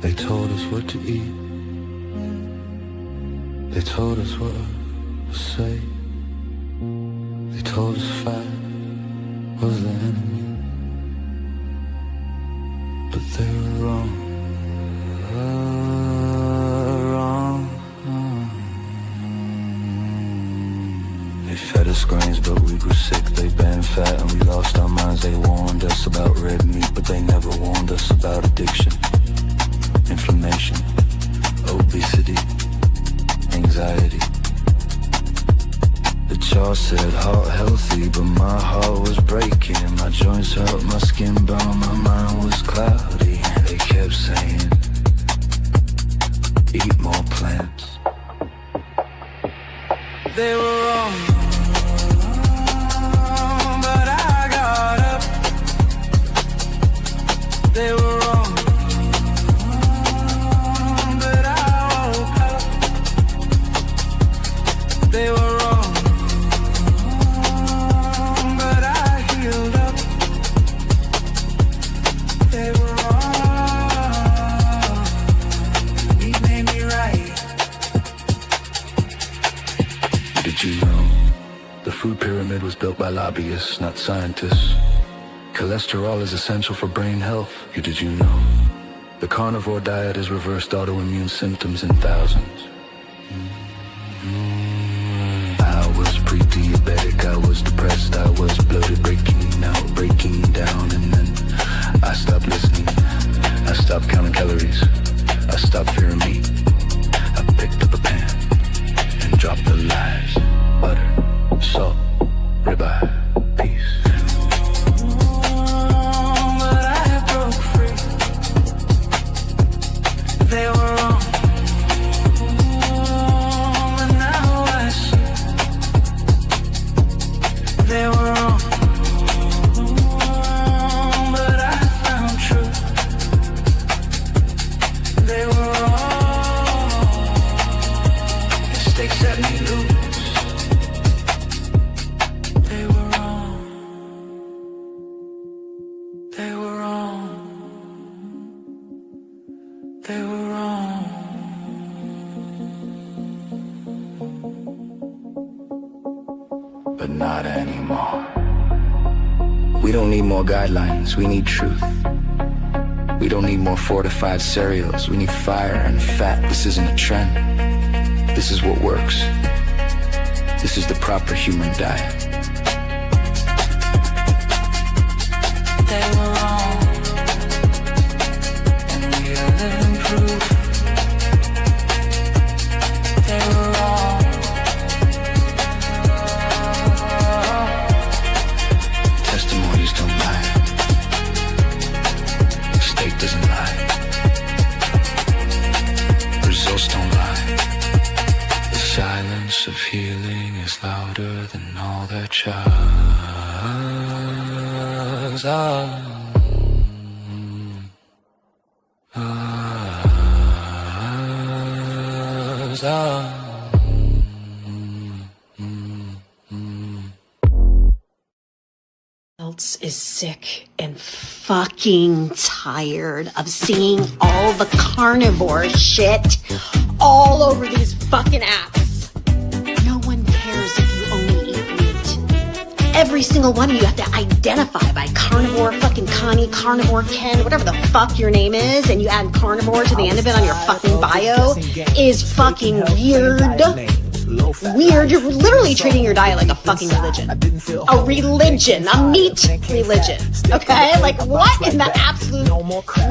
They told us what to eat. They told us what to say. They told us fat was the enemy. But they were wrong. Wrong. They fed us grains, but we grew sick. They banned fat and we lost our minds. They warned us about red meat, but they never warned us about addiction, inflammation, obesity, anxiety. The chart said heart healthy, but my heart was breaking. My joints hurt, my skin burned, my mind was cloudy. They kept saying, eat more plants. They were wrong, but I got up. They were wrong, but I woke up. They were wrong, but I healed up. They were wrong, he made me right. Did you know the food pyramid was built by lobbyists, not scientists? Cholesterol is essential for brain health. Did you know the carnivore diet has reversed autoimmune symptoms in thousands? I was pre-diabetic, I was depressed, I was bloated, breaking out, breaking down, and then I stopped listening. I stopped counting calories. I stopped fearing meat. I picked up a pan and dropped the lies. Butter, salt, ribeye, peace. But I broke free. They were wrong, but now I see. They were wrong, but I found truth. They were wrong, mistakes set me loose. They were wrong, they were wrong, they were wrong. But not anymore. We don't need more guidelines, we need truth. We don't need more fortified cereals, we need fire and fat. This isn't a trend, this is what works. This is the proper human diet. They were wrong, and we are living proof. They were wrong. Testimonies don't lie. State doesn't lie. Results don't lie. The silence of healing is louder than all their cries are. Else is sick and fucking tired of seeing all the carnivore shit all over these fucking apps. No one cares if you only eat meat. Every single one of you have to identify by carnivore fucking Connie, carnivore Ken, whatever the fuck your name is, and you add carnivore to the end of it on your fucking bio is fucking weird. Weird. You're literally treating your diet like a fucking religion. A religion. A meat religion. Okay? Like, what in the absolute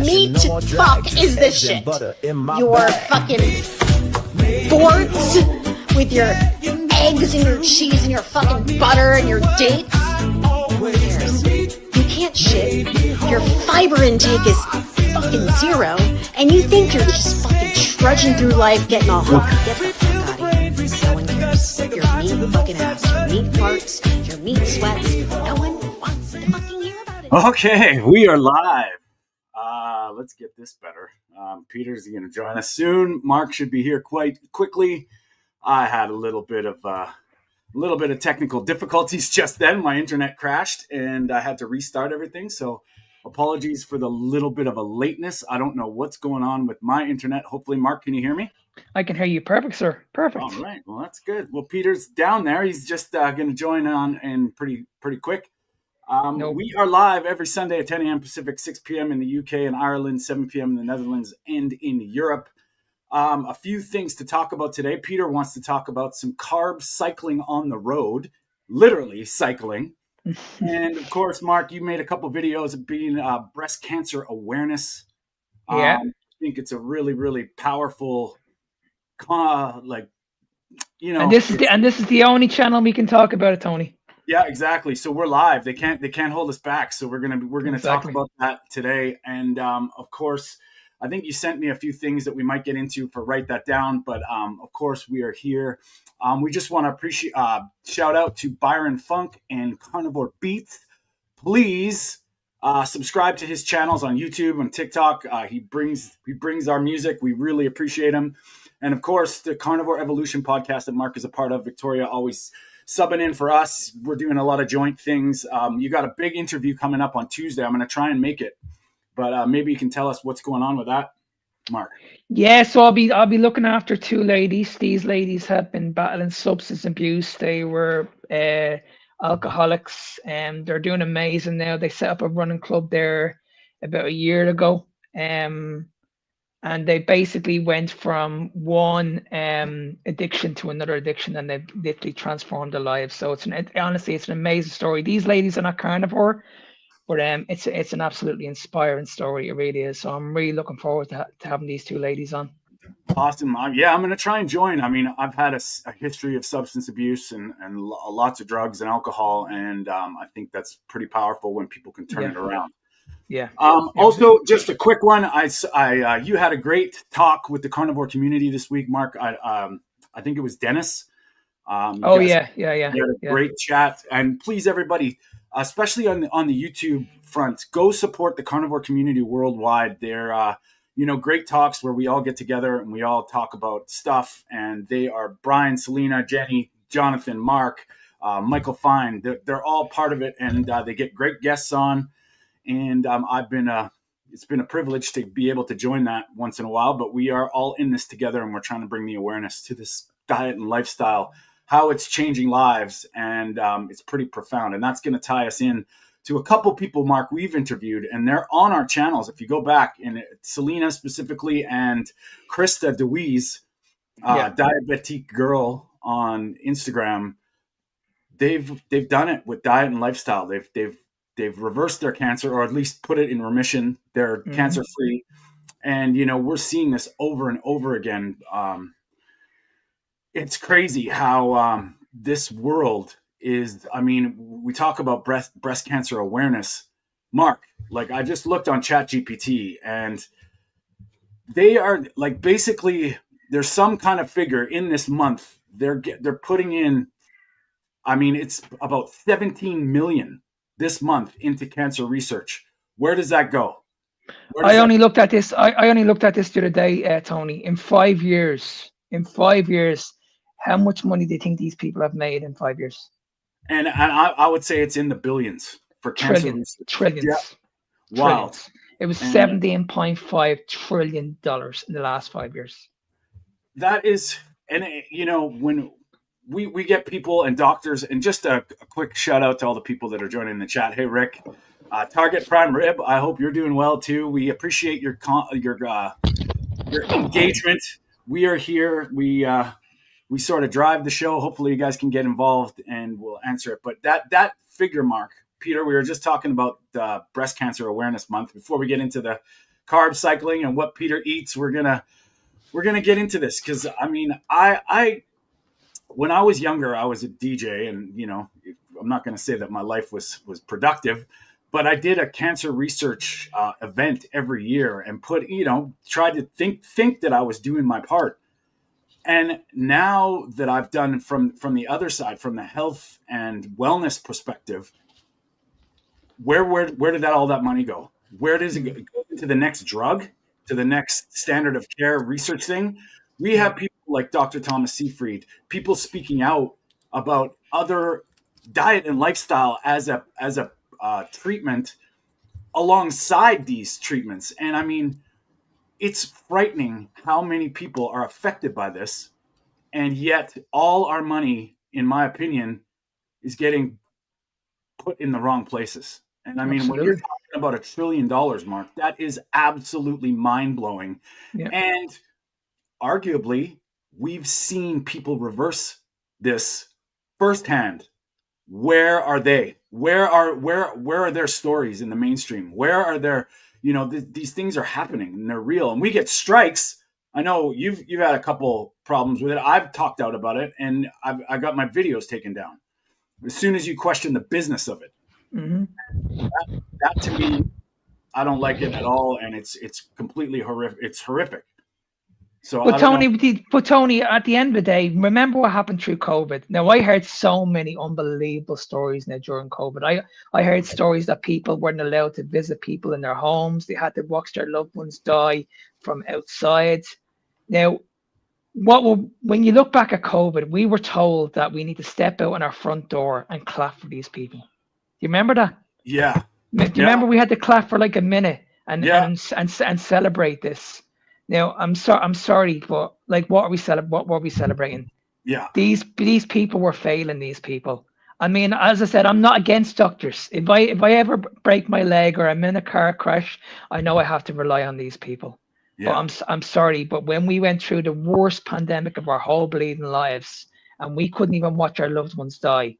meat fuck is this shit? Your fucking forts with your eggs and your cheese and your fucking butter and your dates. Who cares? You can't shit. Your fiber intake is fucking zero, and you think you're just fucking trudging through life getting all hungry. Get the fuck out of here. No one cares. Your meat fucking ass, your meat farts, your meat sweats. No one wants to fucking hear about it. Okay, we are live. Let's get this better. Peter's going to join us soon. Mark should be here quite quickly. I had a little bit of technical difficulties just then. My internet crashed and I had to restart everything. So Apologies for the little bit of a lateness. I don't know what's going on with my internet. Hopefully, Mark, can you hear me? I can hear you perfect, sir. All Perfect. right. Well, that's good. Well, Peter's down there. He's just going to join on in pretty quick. No. We are live every Sunday at 10 a.m. Pacific, 6 p.m. in the UK and Ireland, 7 p.m. in the Netherlands and in Europe. A few things to talk about today. Peter wants to talk about some carb cycling on the road, literally cycling. And of course, Mark, you made a couple videos of being breast cancer awareness. Yeah. I think it's a really, really powerful, like, And this is the only channel we can talk about it, Tony. yeah, exactly. So we're live. They can't hold us back. So we're gonna talk Exactly. about that today. And of course, I think you sent me a few things that we might get into for Write That Down. But of course, we are here. We just want to appreciate shout out to Byron Funk and Carnivore Beats. Please subscribe to his channels on YouTube and TikTok. He brings our music. We really appreciate him. And of course, the Carnivore Evolution podcast that Mark is a part of, Victoria always subbing in for us. We're doing a lot of joint things. You got a big interview coming up on Tuesday. I'm going to try and make it, but maybe you can tell us what's going on with that, Mark. Yeah, so I'll be looking after two ladies. These ladies have been battling substance abuse. They were alcoholics, and they're doing amazing now. They set up a running club there about a year ago. And they basically went from one addiction to another addiction, and they've literally transformed their lives. So honestly, it's an amazing story. These ladies are not carnivore, but it's an absolutely inspiring story. It really is. So I'm really looking forward to having these two ladies on. Awesome. Yeah, I'm going to try and join. I mean, I've had a history of substance abuse and lots of drugs and alcohol, and I think that's pretty powerful when people can turn it around. Yeah. Also, just a quick one. You had a great talk with the carnivore community this week, Mark. I think it was Dennis. Yeah. We had a great chat, and please, everybody, especially on the YouTube front, go support the carnivore community worldwide. They're great talks where we all get together and we all talk about stuff. And they are Brian, Selena, Jenny, Jonathan, Mark, Michael Fine. They're all part of it, and they get great guests on. And it's been a privilege to be able to join that once in a while, but we are all in this together, and we're trying to bring the awareness to this diet and lifestyle, how it's changing lives. And it's pretty profound. And that's going to tie us in to a couple people, Mark, we've interviewed, and they're on our channels. If you go back, and Selena specifically and Krista DeWeese, Diabetic Girl on Instagram, they've done it with diet and lifestyle. They've reversed their cancer, or at least put it in remission. They're cancer free. And, we're seeing this over and over again. It's crazy how this world is. I mean, we talk about breast cancer awareness. Mark, like, I just looked on ChatGPT, and they are like, basically there's some kind of figure in this month. They're putting in, I mean, it's about 17 million this month into cancer research. Where does that go? I only looked at this the other day, Tony. In 5 years, how much money do you think these people have made in 5 years? And I would say it's in the billions for cancer research. Trillions. Yeah. Wow. Trillions. It was $17.5 trillion in the last 5 years. That is, and when we get people and doctors, and just a quick shout out to all the people that are joining the chat. Hey, Rick, Target Prime Rib, I hope you're doing well too. We appreciate your engagement. We are here. We sort of drive the show. Hopefully you guys can get involved and we'll answer it. But that figure, Mark, Peter, we were just talking about Breast Cancer Awareness Month. Before we get into the carb cycling and what Peter eats, we're gonna get into this, because I mean, I when I was younger, I was a DJ, and I'm not going to say that my life was productive, but I did a cancer research event every year and tried to think that I was doing my part. And now that I've done from the other side, from the health and wellness perspective, where did all that money go? Where does it go? To the next drug, to the next standard of care research thing? We have people like Dr. Thomas Seyfried, people speaking out about other diet and lifestyle as a treatment alongside these treatments. And I mean, it's frightening how many people are affected by this. And yet all our money, in my opinion, is getting put in the wrong places. And I mean, when you're Absolutely. talking about $1 trillion, Mark, that is absolutely mind blowing. Yeah. And arguably, we've seen people reverse this firsthand. Where are they? Where are their stories in the mainstream? Where are their, these things are happening and they're real, and we get strikes. I know you've had a couple problems with it. I've talked out about it, and I got my videos taken down as soon as you question the business of it. Mm-hmm. That to me, I don't like it at all, and it's completely horrific. It's horrific. So I don't know. But Tony, at the end of the day, remember what happened through COVID. Now, I heard so many unbelievable stories now during COVID. I heard stories that people weren't allowed to visit people in their homes. They had to watch their loved ones die from outside. Now, when you look back at COVID, we were told that we need to step out on our front door and clap for these people. Do you remember that? Yeah. Do you remember we had to clap for like a minute and Yeah. and celebrate this? Now, I'm sorry, but like, what were we celebrating? Yeah. These people were failing. These people. I mean, as I said, I'm not against doctors. If I ever break my leg or I'm in a car crash, I know I have to rely on these people. Yeah. But I'm sorry, but when we went through the worst pandemic of our whole bleeding lives, and we couldn't even watch our loved ones die,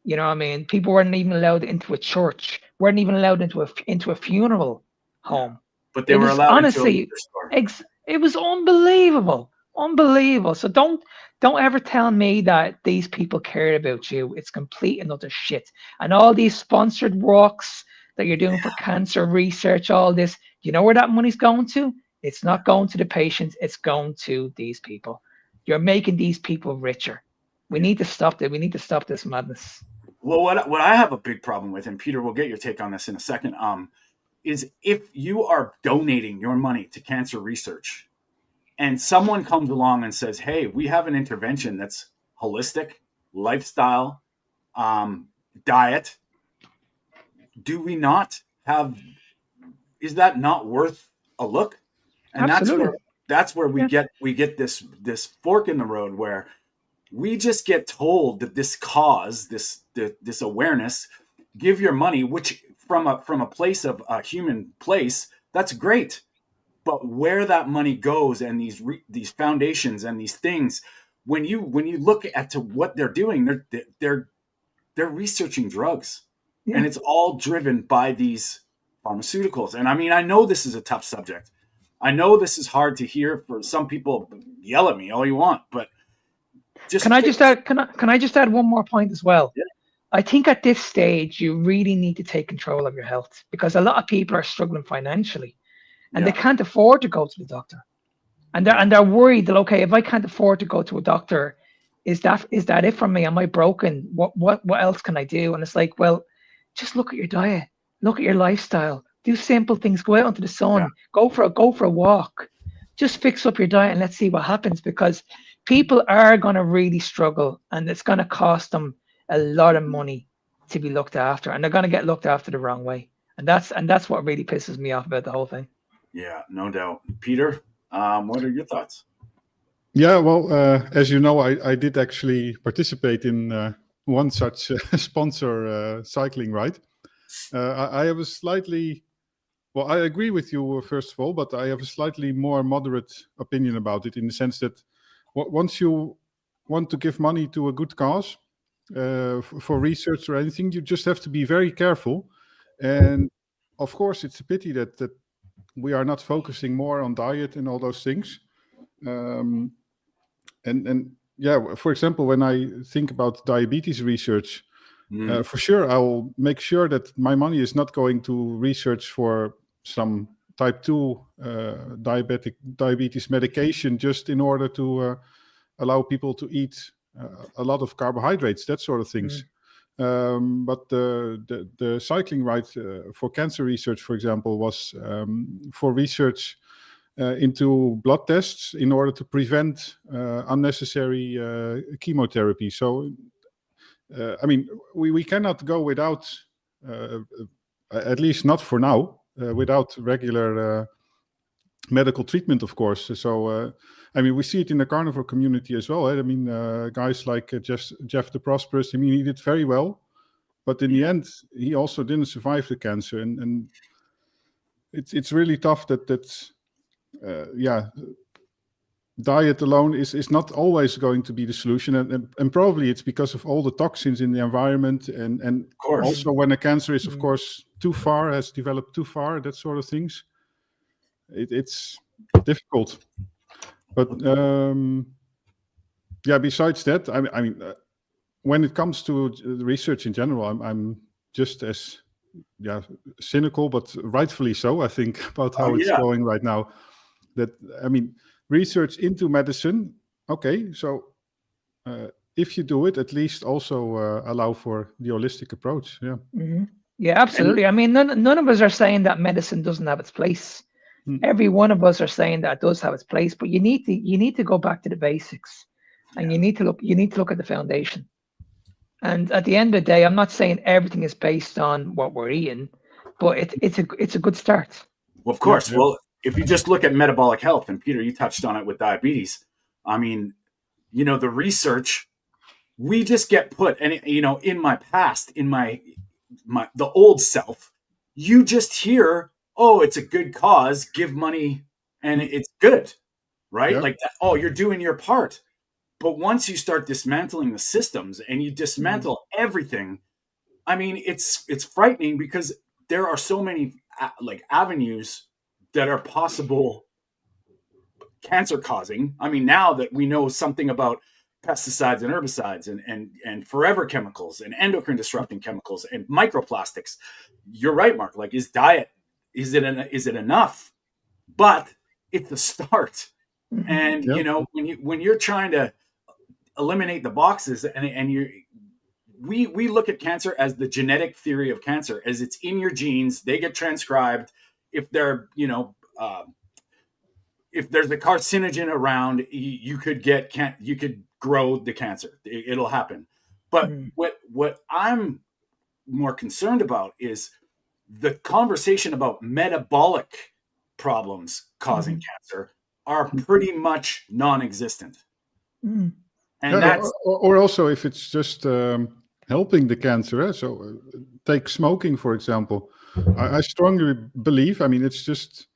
you know what I mean? People weren't even allowed into a church, weren't even allowed into a funeral home. Yeah. But they It were was allowed into a honestly, liquor store. it was unbelievable, unbelievable. So don't ever tell me that these people cared about you. It's complete and utter shit. And all these sponsored walks that you're doing for cancer research, all this, you know where that money's going to? It's not going to the patients. It's going to these people. You're making these people richer. We Yeah. need to stop it. We need to stop this madness. Well, what I have a big problem with, and Peter, we'll get your take on this in a second, is if you are donating your money to cancer research and someone comes along and says, hey, we have an intervention that's holistic, lifestyle, diet, do we not have, is that not worth a look? And Absolutely. that's where we Yeah. get this fork in the road where we just get told that this cause, this awareness, give your money, which from a place of a human place, that's great. But where that money goes and these foundations and these things, when you look at to what they're doing, they're researching drugs, Yeah. and it's all driven by these pharmaceuticals. And I mean, I know this is a tough subject. I know this is hard to hear for some people. Yell at me all you want, but Can I just add? Can I just add one more point as well? Yeah. I think at this stage you really need to take control of your health, because a lot of people are struggling financially, and they can't afford to go to the doctor, and they're worried that, okay, if I can't afford to go to a doctor, is that it for me? Am I broken? What else can I do? And it's like, well, just look at your diet, look at your lifestyle, do simple things, go out into the sun, go for a walk, just fix up your diet and let's see what happens, because people are going to really struggle, and it's going to cost them a lot of money to be looked after, and they're going to get looked after the wrong way, and that's what really pisses me off about the whole thing. Yeah, no doubt. Peter, what are your thoughts? Yeah, well, as you know, I did actually participate in one such sponsor cycling ride. I have a slightly, well, I agree with you, first of all, but I have a slightly more moderate opinion about it, in the sense that once you want to give money to a good cause, for research or anything, you just have to be very careful. And of course, it's a pity that we are not focusing more on diet and all those things. And yeah, for example, when I think about diabetes research, for sure, I will make sure that my money is not going to research for some type 2 diabetes medication just in order to allow people to eat a lot of carbohydrates, that sort of things. But the cycling ride for cancer research, for example, was for research into blood tests in order to prevent unnecessary chemotherapy. So, I mean, we cannot go without at least not for now, without regular medical treatment, of course. So, I mean, we see it in the carnivore community as well. I mean, guys like Jeff the Prosperous, I mean, he did very well, but in the end, he also didn't survive the cancer. And it's really tough that diet alone is not always going to be the solution. And probably it's because of all the toxins in the environment. And Of course. also when a cancer is, of course, has developed too far, that sort of things. It's difficult. But besides that, I mean, when it comes to research in general, I'm just as cynical, but rightfully so, I think, about how it's going right now. That, I mean, research into medicine, okay, so if you do it, at least also allow for the holistic approach. Yeah. Mm-hmm. Yeah, absolutely. I mean, none of us are saying that medicine doesn't have its place. Every one of us are saying that it does have its place, but you need to go back to the basics, and you need to look at the foundation. And at the end of the day, I'm not saying everything is based on what we're eating, but it's a good start. Well, of course. Yeah. Well, if you just look at metabolic health, and Peter, you touched on it with diabetes. I mean, you know, the research, we just get put, and you know, in my past, in my the old self, you just hear, oh, it's a good cause, give money, and it's good, right? Yeah. Like, oh, you're doing your part. But once you start dismantling the systems and you dismantle everything, I mean, it's frightening, because there are so many like avenues that are possible cancer causing. I mean, now that we know something about pesticides and herbicides and forever chemicals and endocrine disrupting chemicals and microplastics, you're right, Mark. Like, is diet, is it enough? But it's a start. And you know, when you're trying to eliminate the boxes, and we look at cancer as the genetic theory of cancer, as it's in your genes. They get transcribed. If they're, you know, if there's a carcinogen around, you could grow the cancer. It'll happen. But what I'm more concerned about is the conversation about metabolic problems causing cancer are pretty much non-existent. And that's, or also if it's just helping the cancer. So take smoking, for example. I strongly believe, I mean, it's just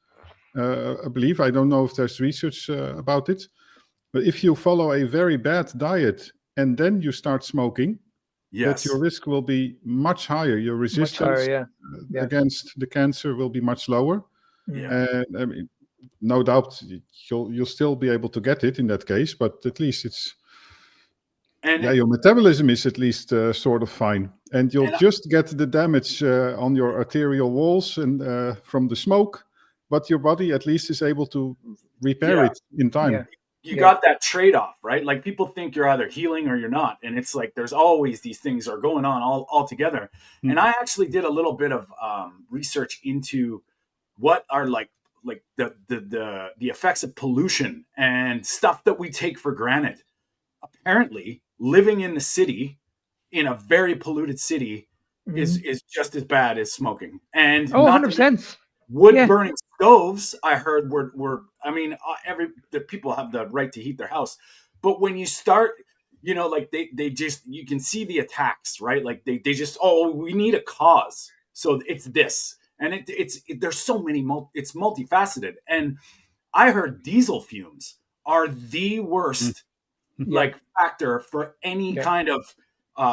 a belief. I don't know if there's research about it. But if you follow a very bad diet and then you start smoking, that your risk will be much higher. Your resistance against the cancer will be much lower. And I mean, no doubt you'll still be able to get it in that case, but at least it's your metabolism is at least sort of fine, and you'll just get the damage on your arterial walls and from the smoke, but your body at least is able to repair it in time. You got that trade-off, right? Like, people think you're either healing or you're not, and it's like there's always these things are going on all together. And I actually did a little bit of research into what are like the effects of pollution and stuff that we take for granted. Apparently, living in the city, in a very polluted city, is just as bad as smoking. And 100%. Wood burning stoves, I heard, were I mean, the people have the right to heat their house, but when you start, you know, like they just, you can see the attacks, right? Like they just, we need a cause, so it's this, and there's so many it's multifaceted. And I heard diesel fumes are the worst like factor for any kind of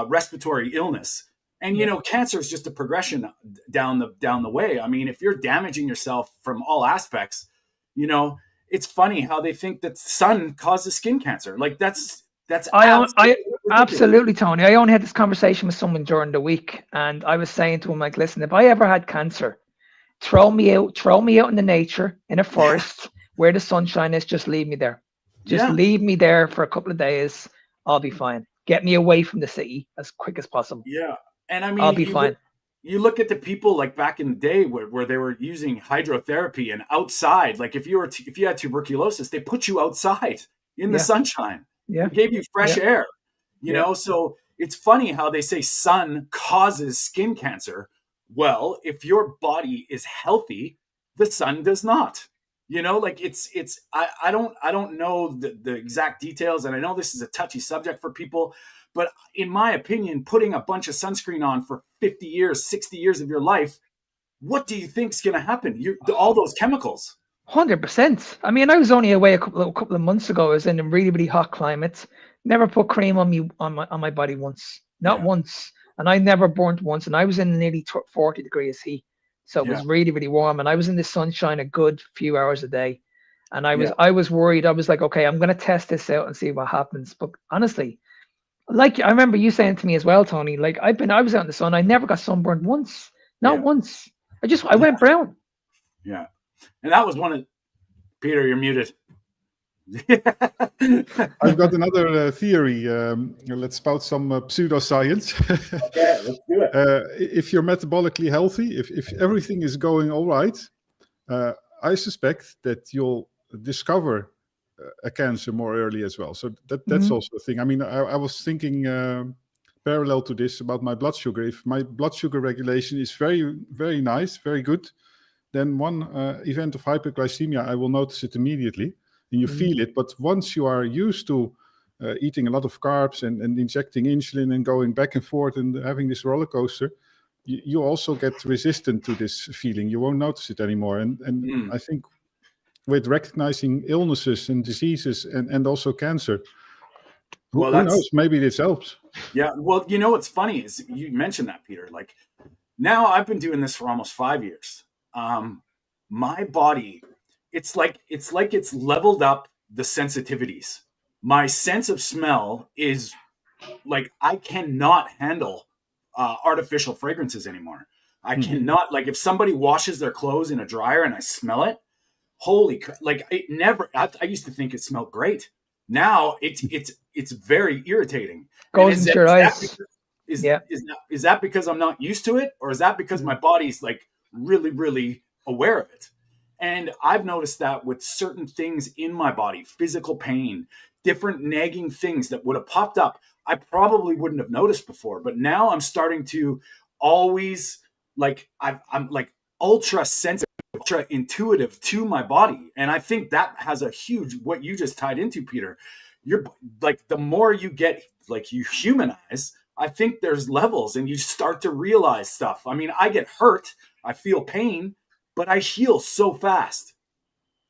respiratory illness. And, you know, cancer is just a progression down the way. I mean, if you're damaging yourself from all aspects, you know, it's funny how they think that sun causes skin cancer. Like that's absolutely, Tony. I only had this conversation with someone during the week, and I was saying to him, like, listen, if I ever had cancer, throw me out in the nature, in a forest where the sunshine is, just leave me there. Just leave me there for a couple of days. I'll be fine. Get me away from the city as quick as possible. Yeah. And I mean, I'll be fine. You look at the people like back in the day where they were using hydrotherapy and outside. Like if you had tuberculosis, they put you outside in the sunshine. Yeah. They gave you fresh air. You know, so it's funny how they say sun causes skin cancer, Well, if your body is healthy, the sun does not. Like I don't know the exact details, and I know this is a touchy subject for people, but in my opinion, putting a bunch of sunscreen on for 50 years, 60 years of your life, what do you think's going to happen? All those chemicals. 100%. I mean, I was only away a couple of months ago. I was in a really, really hot climate. Never put cream on me on my body once, not Yeah. once, and I never burnt once. And I was in nearly 40 degrees heat, so it Yeah. was really, really warm. And I was in the sunshine a good few hours a day, and I was Yeah. I was worried. I was like, okay, I'm gonna test this out and see what happens. But honestly, like I remember you saying to me as well, Tony. Like I was out in the sun. I never got sunburned once, not Yeah. once. I went brown. Yeah. And that was one of Peter, you're muted. I've got another theory. Let's spout some pseudoscience. Okay, let's do it. If you're metabolically healthy, if everything is going all right, I suspect that you'll discover a cancer more early as well. So that's also a thing. I mean, I was thinking parallel to this about my blood sugar. If my blood sugar regulation is very, very nice, very good, then one event of hyperglycemia, I will notice it immediately, and you feel it. But once you are used to eating a lot of carbs and injecting insulin and going back and forth and having this roller coaster, you also get resistant to this feeling. You won't notice it anymore. And I think with recognizing illnesses and diseases and also cancer, who knows, maybe this helps. Yeah. Well, what's funny is you mentioned that, Peter. Like, now I've been doing this for almost 5 years. My body, it's like it's leveled up the sensitivities. My sense of smell is like, I cannot handle artificial fragrances anymore. I cannot, like, if somebody washes their clothes in a dryer and I smell it, holy crap, like, it never, I used to think it smelled great. Now it's very irritating. Goes into your eyes. Is that because I'm not used to it, or is that because my body's like really, really aware of it? And I've noticed that with certain things in my body, physical pain, different nagging things that would have popped up, I probably wouldn't have noticed before. But now I'm starting to always, like, I'm like ultra sensitive, ultra intuitive to my body. And I think that has a huge, what you just tied into, Peter. You're like, the more you get, like, you humanize, I think there's levels and you start to realize stuff. I mean, I get hurt, I feel pain, but I heal so fast.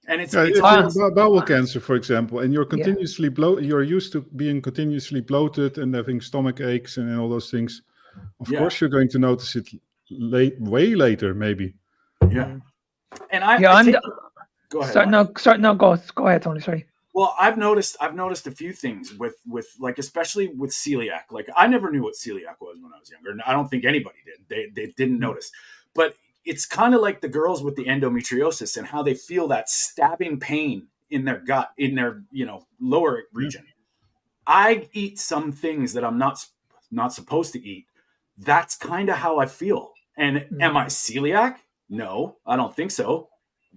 And it's if you have bowel cancer, for example, and you're continuously you're used to being continuously bloated and having stomach aches and all those things. Of course, you're going to notice it way later, maybe. Yeah. And go ahead. Go ahead, Tony. Sorry. Well, I've noticed a few things with like, especially with celiac. Like, I never knew what celiac was when I was younger. I don't think anybody did. They didn't notice. But it's kind of like the girls with the endometriosis and how they feel that stabbing pain in their gut, in their, lower region. I eat some things that I'm not supposed to eat. That's kind of how I feel. And am I celiac? No, I don't think so.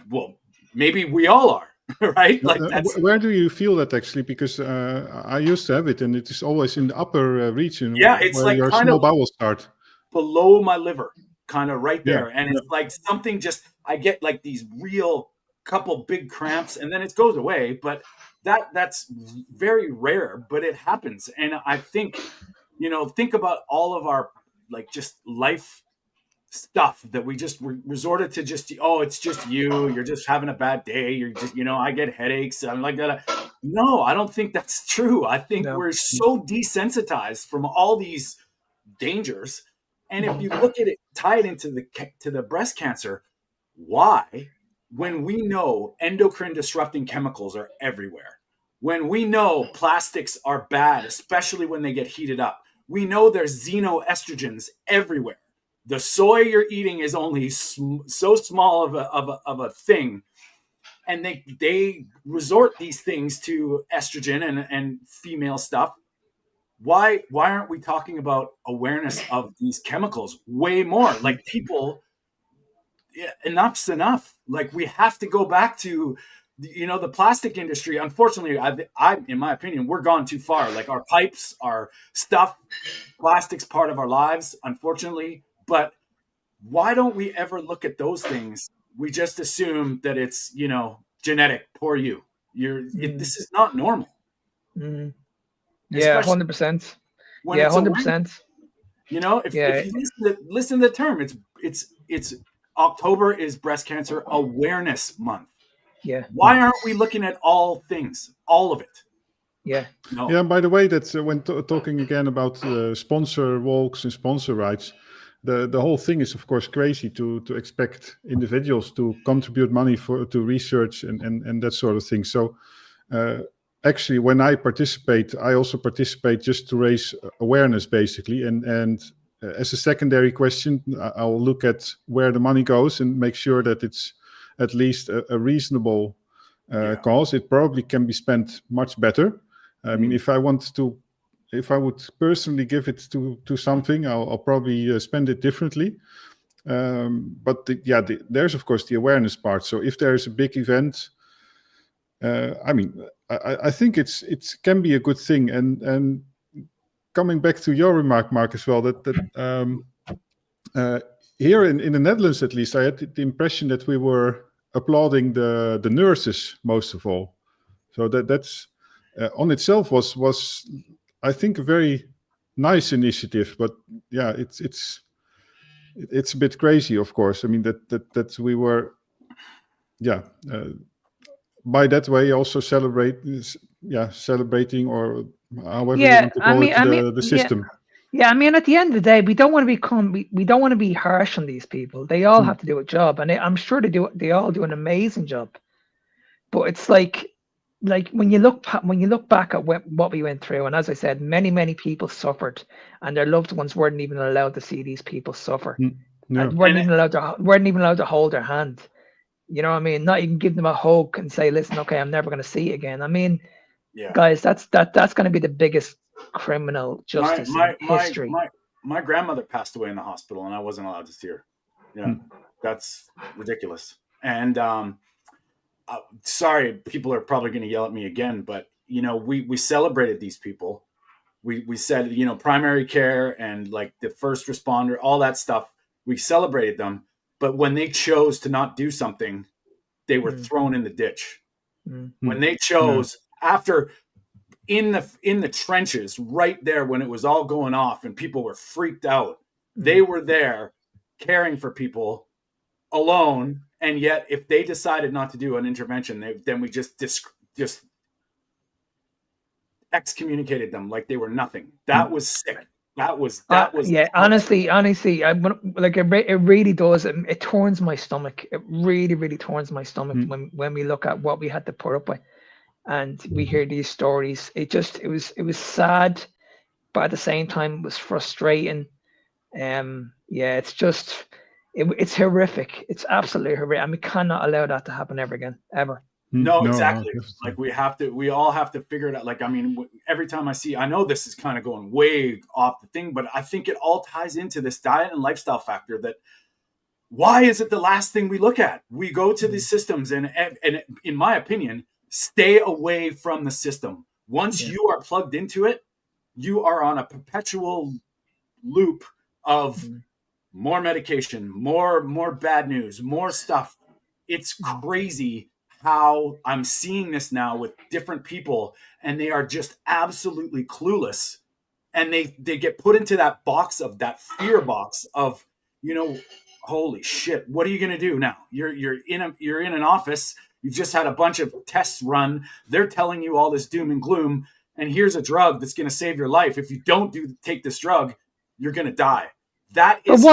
Well, maybe we all are. Right? Like, where do you feel that actually? Because I used to have it, and it is always in the upper region. Yeah, it's where like your kind small of bowels start below my liver, kind of right there. And it's like something, just, I get like these real couple big cramps, and then it goes away. But that's very rare, but it happens. And I think, think about all of our, like, just life stuff that we just resorted to, just, it's just you're just having a bad day, you're just, I get headaches, I'm like that. No, I don't think that's true. I think we're so desensitized from all these dangers. And if you look at it, tie it into the breast cancer, why, when we know endocrine disrupting chemicals are everywhere, when we know plastics are bad, especially when they get heated up, we know there's xenoestrogens everywhere. The soy you're eating is only so small of a thing, and they resort these things to estrogen and female stuff. Why aren't we talking about awareness of these chemicals way more? Like, people, enough's enough. Like, we have to go back to, the plastic industry. Unfortunately, I in my opinion, we're gone too far. Like, our pipes, our stuff, plastic's part of our lives, unfortunately. But why don't we ever look at those things? We just assume that it's, genetic. Poor you. This is not normal. Mm. Yeah, Especially 100%. when Yeah, it's awareness. 100%. If Yeah, you listen to the term, it's October is Breast Cancer Awareness Month. yeah, Why aren't we looking at all things, all of it? yeah, No. Yeah, and by the way, that's when talking again about sponsor walks and sponsor rides, the whole thing is of course crazy to expect individuals to contribute money to research and that sort of thing. So actually, when I participate, I also participate just to raise awareness, basically, and as a secondary question, I'll look at where the money goes and make sure that it's at least a reasonable cause. It probably can be spent much better. I mean, if I would personally give it to something, I'll probably spend it differently. But there's of course the awareness part. So if there's a big event, I mean, I think it can be a good thing. And coming back to your remark, Mark, as well, that here in the Netherlands, at least, I had the impression that we were applauding the nurses most of all. So that's on itself was I think a very nice initiative. But yeah, it's a bit crazy, of course. I mean that we were, yeah. By that way, also celebrating, or however you yeah. want to call it, the Yeah, system. yeah. I mean, at the end of the day, we don't want to we don't want to be harsh on these people. They all have to do a job, and I'm sure they all do an amazing job. But it's like when you look back at what we went through, and as I said, many people suffered, and their loved ones weren't even allowed to see these people suffer, Yeah. and weren't even allowed to hold their hand. You know what I mean? Not even give them a hug and say, "Listen, okay, I'm never going to see you again." I mean, Yeah. guys, that's going to be the biggest criminal justice in history. My grandmother passed away in the hospital, and I wasn't allowed to see her. Yeah, that's ridiculous. And sorry, people are probably going to yell at me again, but we celebrated these people. We said, primary care and like the first responder, all that stuff. We celebrated them, but when they chose to not do something, they were thrown in the ditch. When they chose after in the trenches right there, when it was all going off and people were freaked out, they were there caring for people alone. And yet if they decided not to do an intervention, then we just excommunicated them like they were nothing. That was sick. That was yeah. Honestly, it really does. It turns my stomach. It really turns my stomach when we look at what we had to put up with, and we hear these stories. It was sad, but at the same time, it was frustrating. Yeah, it's horrific. It's absolutely horrific, and we cannot allow that to happen ever again, ever. No, exactly. Like we all have to figure it out. Like, I mean, every time I know this is kind of going way off the thing, but I think it all ties into this diet and lifestyle factor that why is it the last thing we look at? We go to these systems and in my opinion, stay away from the system. Once you are plugged into it, you are on a perpetual loop of more medication, more bad news, more stuff. It's crazy how I'm seeing this now with different people, and they are just absolutely clueless, and they get put into that box of that fear box of, holy shit, what are you going to do now? You're in an office, you've just had a bunch of tests run, they're telling you all this doom and gloom, and here's a drug that's going to save your life. If you don't take this drug, you're going to die. That is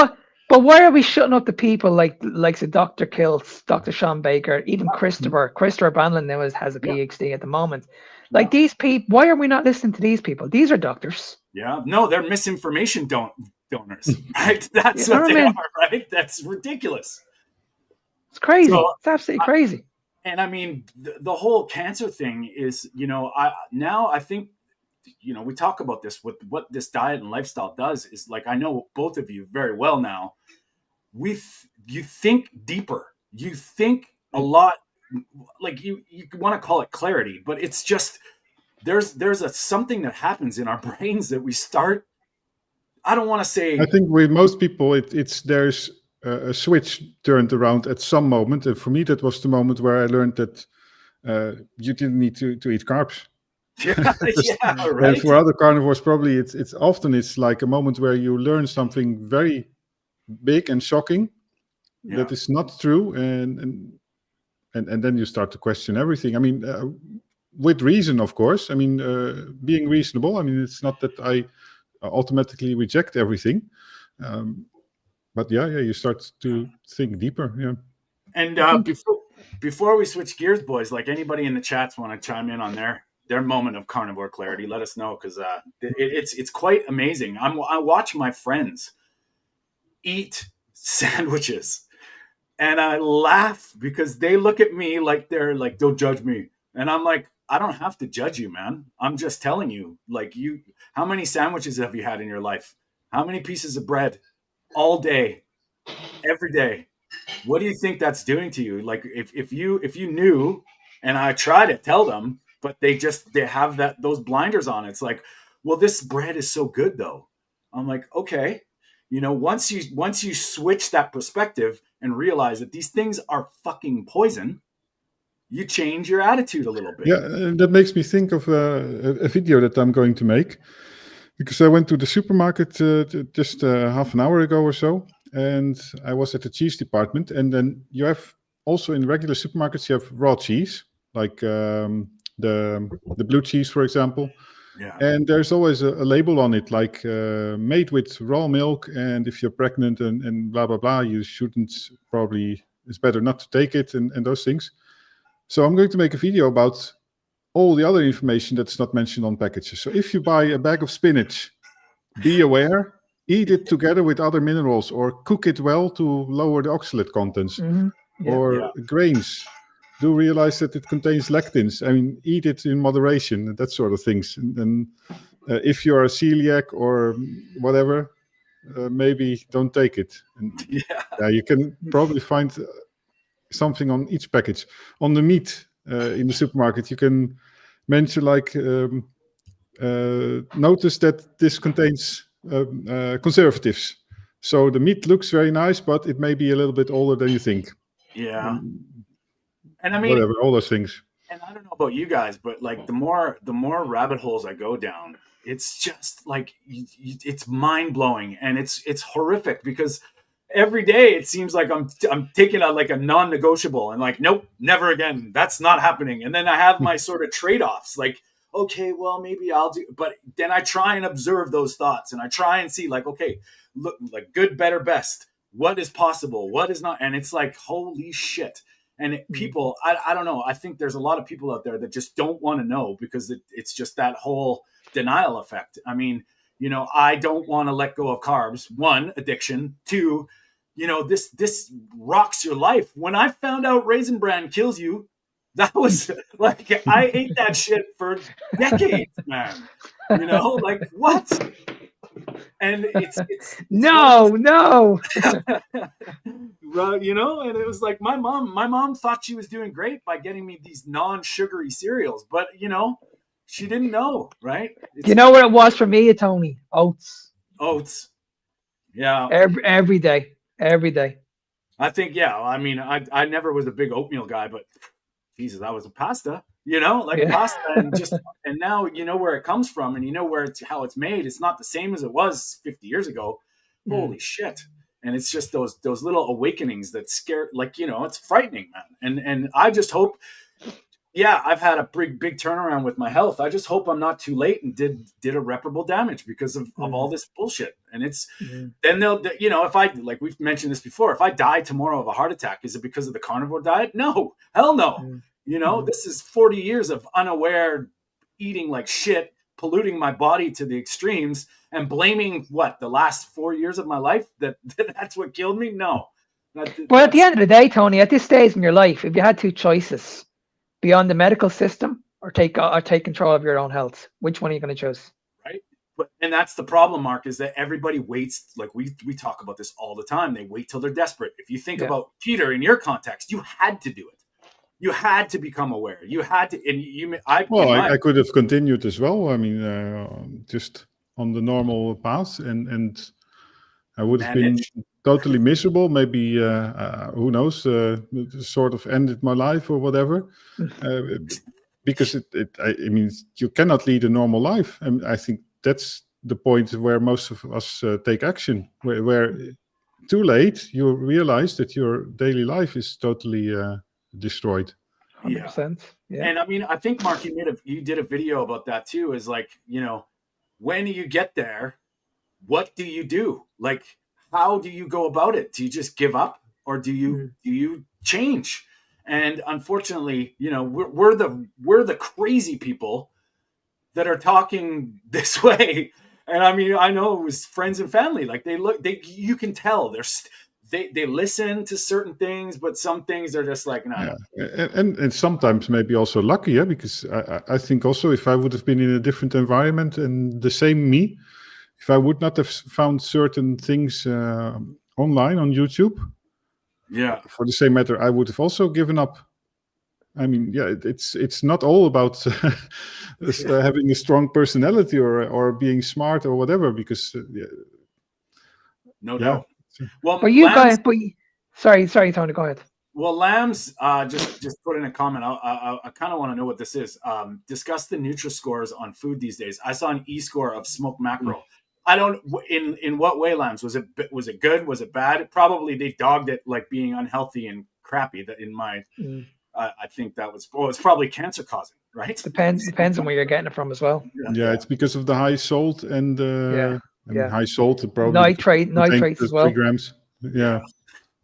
But why are we shutting up the people like the Dr. Kills, Dr. Sean Baker, even Christopher Banlon now has a PhD at the moment. Like these people, why are we not listening to these people? These are doctors. Yeah, no, they're misinformation donors, right? That's what they are, right? That's ridiculous. It's crazy. It's absolutely crazy. And I mean, the whole cancer thing is, I think, we talk about this with what this diet and lifestyle does is, like, I know both of you very well now. You think deeper. You think a lot, like you want to call it clarity, but it's just there's something that happens in our brains that we start. I don't want to say. I think with most people, it's there's a switch turned around at some moment, and for me that was the moment where I learned that you didn't need to eat carbs. Yeah, yeah, right. And for other carnivores, probably it's often like a moment where you learn something very big and shocking that is not true, and then you start to question everything. I mean, with reason, of course. I mean, being reasonable. I mean, it's not that I automatically reject everything, but yeah, you start to think deeper. Yeah. And before we switch gears, boys, like anybody in the chats want to chime in on their moment of carnivore clarity, let us know, because it's quite amazing. I watch my friends eat sandwiches, and I laugh because they look at me like they're like, don't judge me, and I'm like, I don't have to judge you, man. I'm just telling you, like, how many sandwiches have you had in your life? How many pieces of bread all day, every day? What do you think that's doing to you? Like, if you knew, and I try to tell them, but they have those blinders on. It's like, well, this bread is so good though. I'm like, okay, once you switch that perspective and realize that these things are fucking poison, you change your attitude a little bit. Yeah, and that makes me think of a video that I'm going to make, because I went to the supermarket just half an hour ago or so, and I was at the cheese department, and then you have also in regular supermarkets you have raw cheese, like the blue cheese, for example. Yeah. And there's always a label on it, like made with raw milk, and if you're pregnant and blah blah blah, you shouldn't, probably it's better not to take it, and those things. So I'm going to make a video about all the other information that's not mentioned on packages. So if you buy a bag of spinach, be aware, eat it together with other minerals, or cook it well to lower the oxalate contents. Or grains, do realize that it contains lectins. I mean, eat it in moderation, that sort of things. And if you're a celiac or whatever, maybe don't take it. And you can probably find something on each package. On the meat in the supermarket, you can mention like, notice that this contains conservatives. So the meat looks very nice, but it may be a little bit older than you think. Yeah. And I mean, whatever, all those things. And I don't know about you guys, but like the more rabbit holes I go down, it's just like it's mind blowing, and it's horrific, because every day it seems like I'm taking a non-negotiable, and like, nope, never again. That's not happening. And then I have my sort of trade-offs, like, okay, well, maybe I'll do, but then I try and observe those thoughts, and I try and see, like, okay, look, like good, better, best. What is possible? What is not? And it's like, holy shit. And people, I don't know. I think there's a lot of people out there that just don't want to know, because it's just that whole denial effect. I mean, I don't want to let go of carbs. One, addiction. Two, this rocks your life. When I found out Raisin Bran kills you, that was like, I ate that shit for decades, man. Like, what? And it's no. And it was like, my mom thought she was doing great by getting me these non-sugary cereals, but she didn't know, right? You know what it was for me, Tony? Oats. Yeah. Every day. I think, I mean, I never was a big oatmeal guy, but Jesus, that was a pasta, pasta, and now you know where it comes from, and how it's made. It's not the same as it was 50 years ago. Holy shit. And it's just those little awakenings that scare, it's frightening, man. And I just hope, I've had a big turnaround with my health. I just hope I'm not too late and did irreparable damage because of all this bullshit. And it's, then they'll, if I, like we've mentioned this before, if I die tomorrow of a heart attack, is it because of the carnivore diet? No, hell no. This is 40 years of unaware eating like shit, polluting my body to the extremes, and blaming the last 4 years of my life that's what killed me. No. But at the end of the day, Tony, at this stage in your life, if you had two choices, beyond the medical system or take control of your own health, which one are you going to choose? Right. And that's the problem, Mark, is that everybody waits. Like we talk about this all the time. They wait till they're desperate. If you think about Peter in your context, you had to do it. You had to become aware. You had to, and I could have continued as well. I mean, just on the normal path, and I would have been totally miserable. Maybe who knows? Sort of ended my life or whatever. Because I mean, you cannot lead a normal life, and I think that's the point where most of us take action. Where too late, you realize that your daily life is totally destroyed. 100%. Yeah. And I mean, I think Mark, you did a video about that too. Is like, when you get there, what do you do? Like, how do you go about it? Do you just give up, or do you change? And unfortunately, we're the crazy people that are talking this way. And I mean, I know it was friends and family. Like you can tell they listen to certain things, but some things are just like, no. Yeah. And sometimes maybe also lucky, yeah, because I think also if I would have been in a different environment and the same me, if I would not have found certain things online on YouTube, yeah, for the same matter, I would have also given up. I mean, yeah, it's not all about having a strong personality or being smart or whatever, because no doubt. Well, But you guys, sorry, Tony, go ahead. Well, Lambs just put in a comment. I kind of want to know what this is. Discuss the Nutri-Scores on food these days. I saw an E-score of smoked mackerel. I don't. In what way, Lambs? Was it good? Was it bad? Probably they dogged it like being unhealthy and crappy. That in my, I think that was. Well, it's probably cancer causing, right? Depends on where you're getting it from as well. Yeah, it's because of the high salt and high salt probably nitrates as well. 3 grams. Yeah.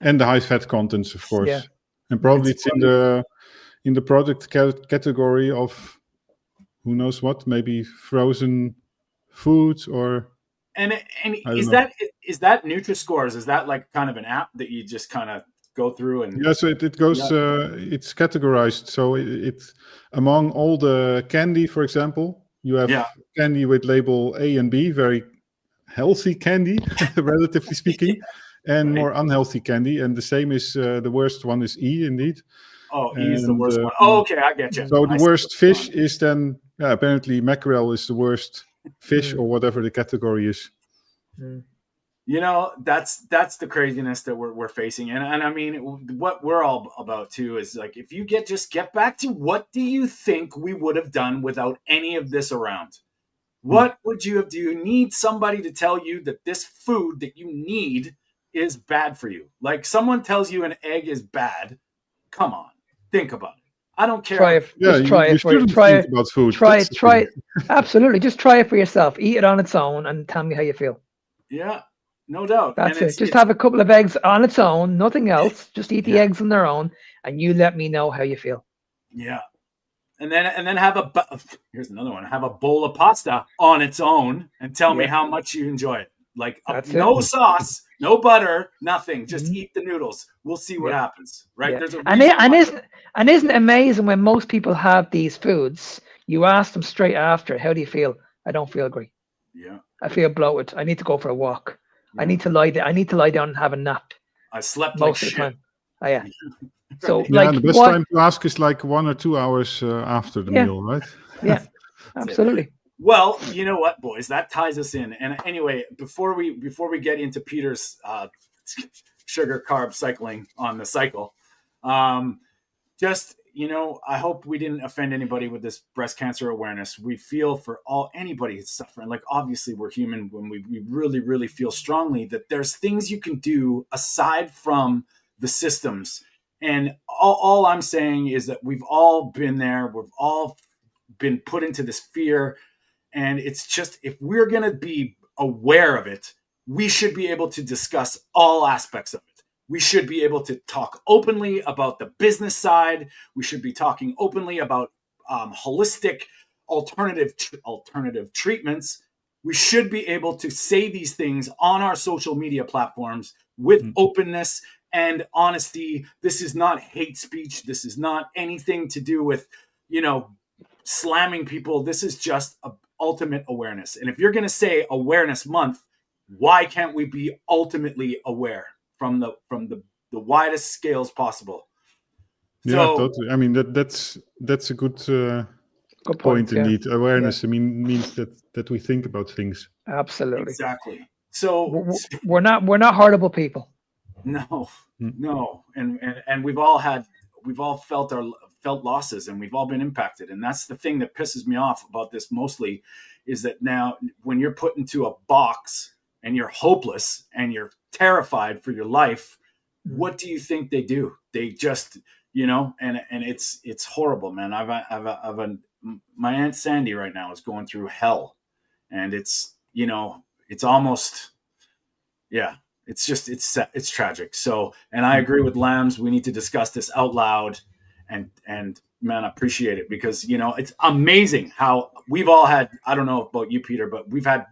And the high fat contents, of course. Yeah. And probably it's in the product category of who knows what, maybe frozen foods or. And is that Nutri-Scores? Is that like kind of an app that you just kind of go through and? Yeah, so it goes. It's categorized. So it among all the candy, for example, you have candy with label A and B, very healthy candy, relatively speaking. And more unhealthy candy, and the same is the worst one is E, indeed. Oh, E is the worst one. Oh, okay, I get you. So the worst fish is then apparently mackerel is the worst fish or whatever the category is. That's the craziness that we're facing, and I mean what we're all about too is like if you get back to what do you think we would have done without any of this around? What would you have? Do you need somebody to tell you that this food that you need is bad for you? Like someone tells you an egg is bad. Come on, think about it. I don't care. Try it. Just try it. Try it. About food. Try it. Absolutely. Just try it for yourself. Eat it on its own and tell me how you feel. Yeah, no doubt. That's it. Just have a couple of eggs on its own, nothing else. Just eat the eggs on their own, and you let me know how you feel. Yeah. And then here's another one. Have a bowl of pasta on its own and tell me how much you enjoy it. Like no sauce, no butter, nothing. Just eat the noodles. We'll see what happens, right? Yeah. There's a isn't it amazing when most people have these foods? You ask them straight after, "How do you feel?" I don't feel great. Yeah. I feel bloated. I need to go for a walk. Yeah. I need to lie down and have a nap. I slept most like of the time. Oh yeah. So the best time to ask is like 1 or 2 hours after the meal, right? Yeah, absolutely. Well, you know what, boys, that ties us in. And anyway, before we get into Peter's sugar carb cycling on the cycle, just I hope we didn't offend anybody with this breast cancer awareness. We feel for anybody who's suffering. Like obviously we're human when we really, really feel strongly that there's things you can do aside from the systems. And all I'm saying is that we've all been there. We've all been put into this fear. And it's just, if we're going to be aware of it, we should be able to discuss all aspects of it. We should be able to talk openly about the business side. We should be talking openly about holistic alternative treatments. We should be able to say these things on our social media platforms with openness and honesty. This is not hate speech. This is not anything to do with, slamming people. This is just ultimate awareness. And if you're going to say Awareness Month, why can't we be ultimately aware from the widest scales possible? Yeah, totally. I mean that's a good point indeed. Awareness. I mean means that we think about things. Absolutely. Exactly. So We're not horrible people. no, no, and we've all felt losses, and we've all been impacted, and that's the thing that pisses me off about this mostly, is that now when you're put into a box and you're hopeless and you're terrified for your life, what do you think they do? They just, and it's horrible, man. My Aunt Sandy right now is going through hell, and it's almost, yeah, it's tragic. So, and I agree with Lambs. We need to discuss this out loud, and man, I appreciate it, because it's amazing how we've all had. I don't know about you, Peter, but we've had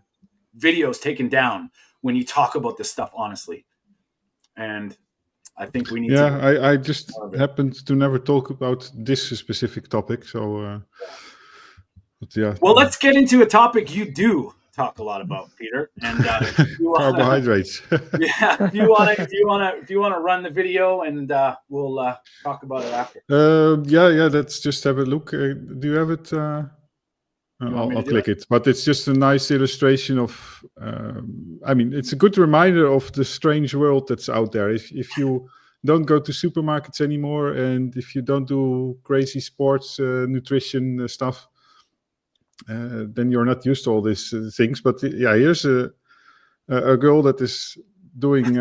videos taken down when you talk about this stuff honestly, and I think we need. Yeah, I just happened to never talk about this specific topic, so. But yeah. Well, let's get into a topic you do talk a lot about, Peter, and carbohydrates. Yeah, if you want to run the video, and we'll talk about it after. Yeah. Let's just have a look. Do you have it? I'll click it. But it's just a nice illustration of. It's a good reminder of the strange world that's out there. If you don't go to supermarkets anymore, and if you don't do crazy sports nutrition stuff, then you're not used to all these things. But here's a girl that is doing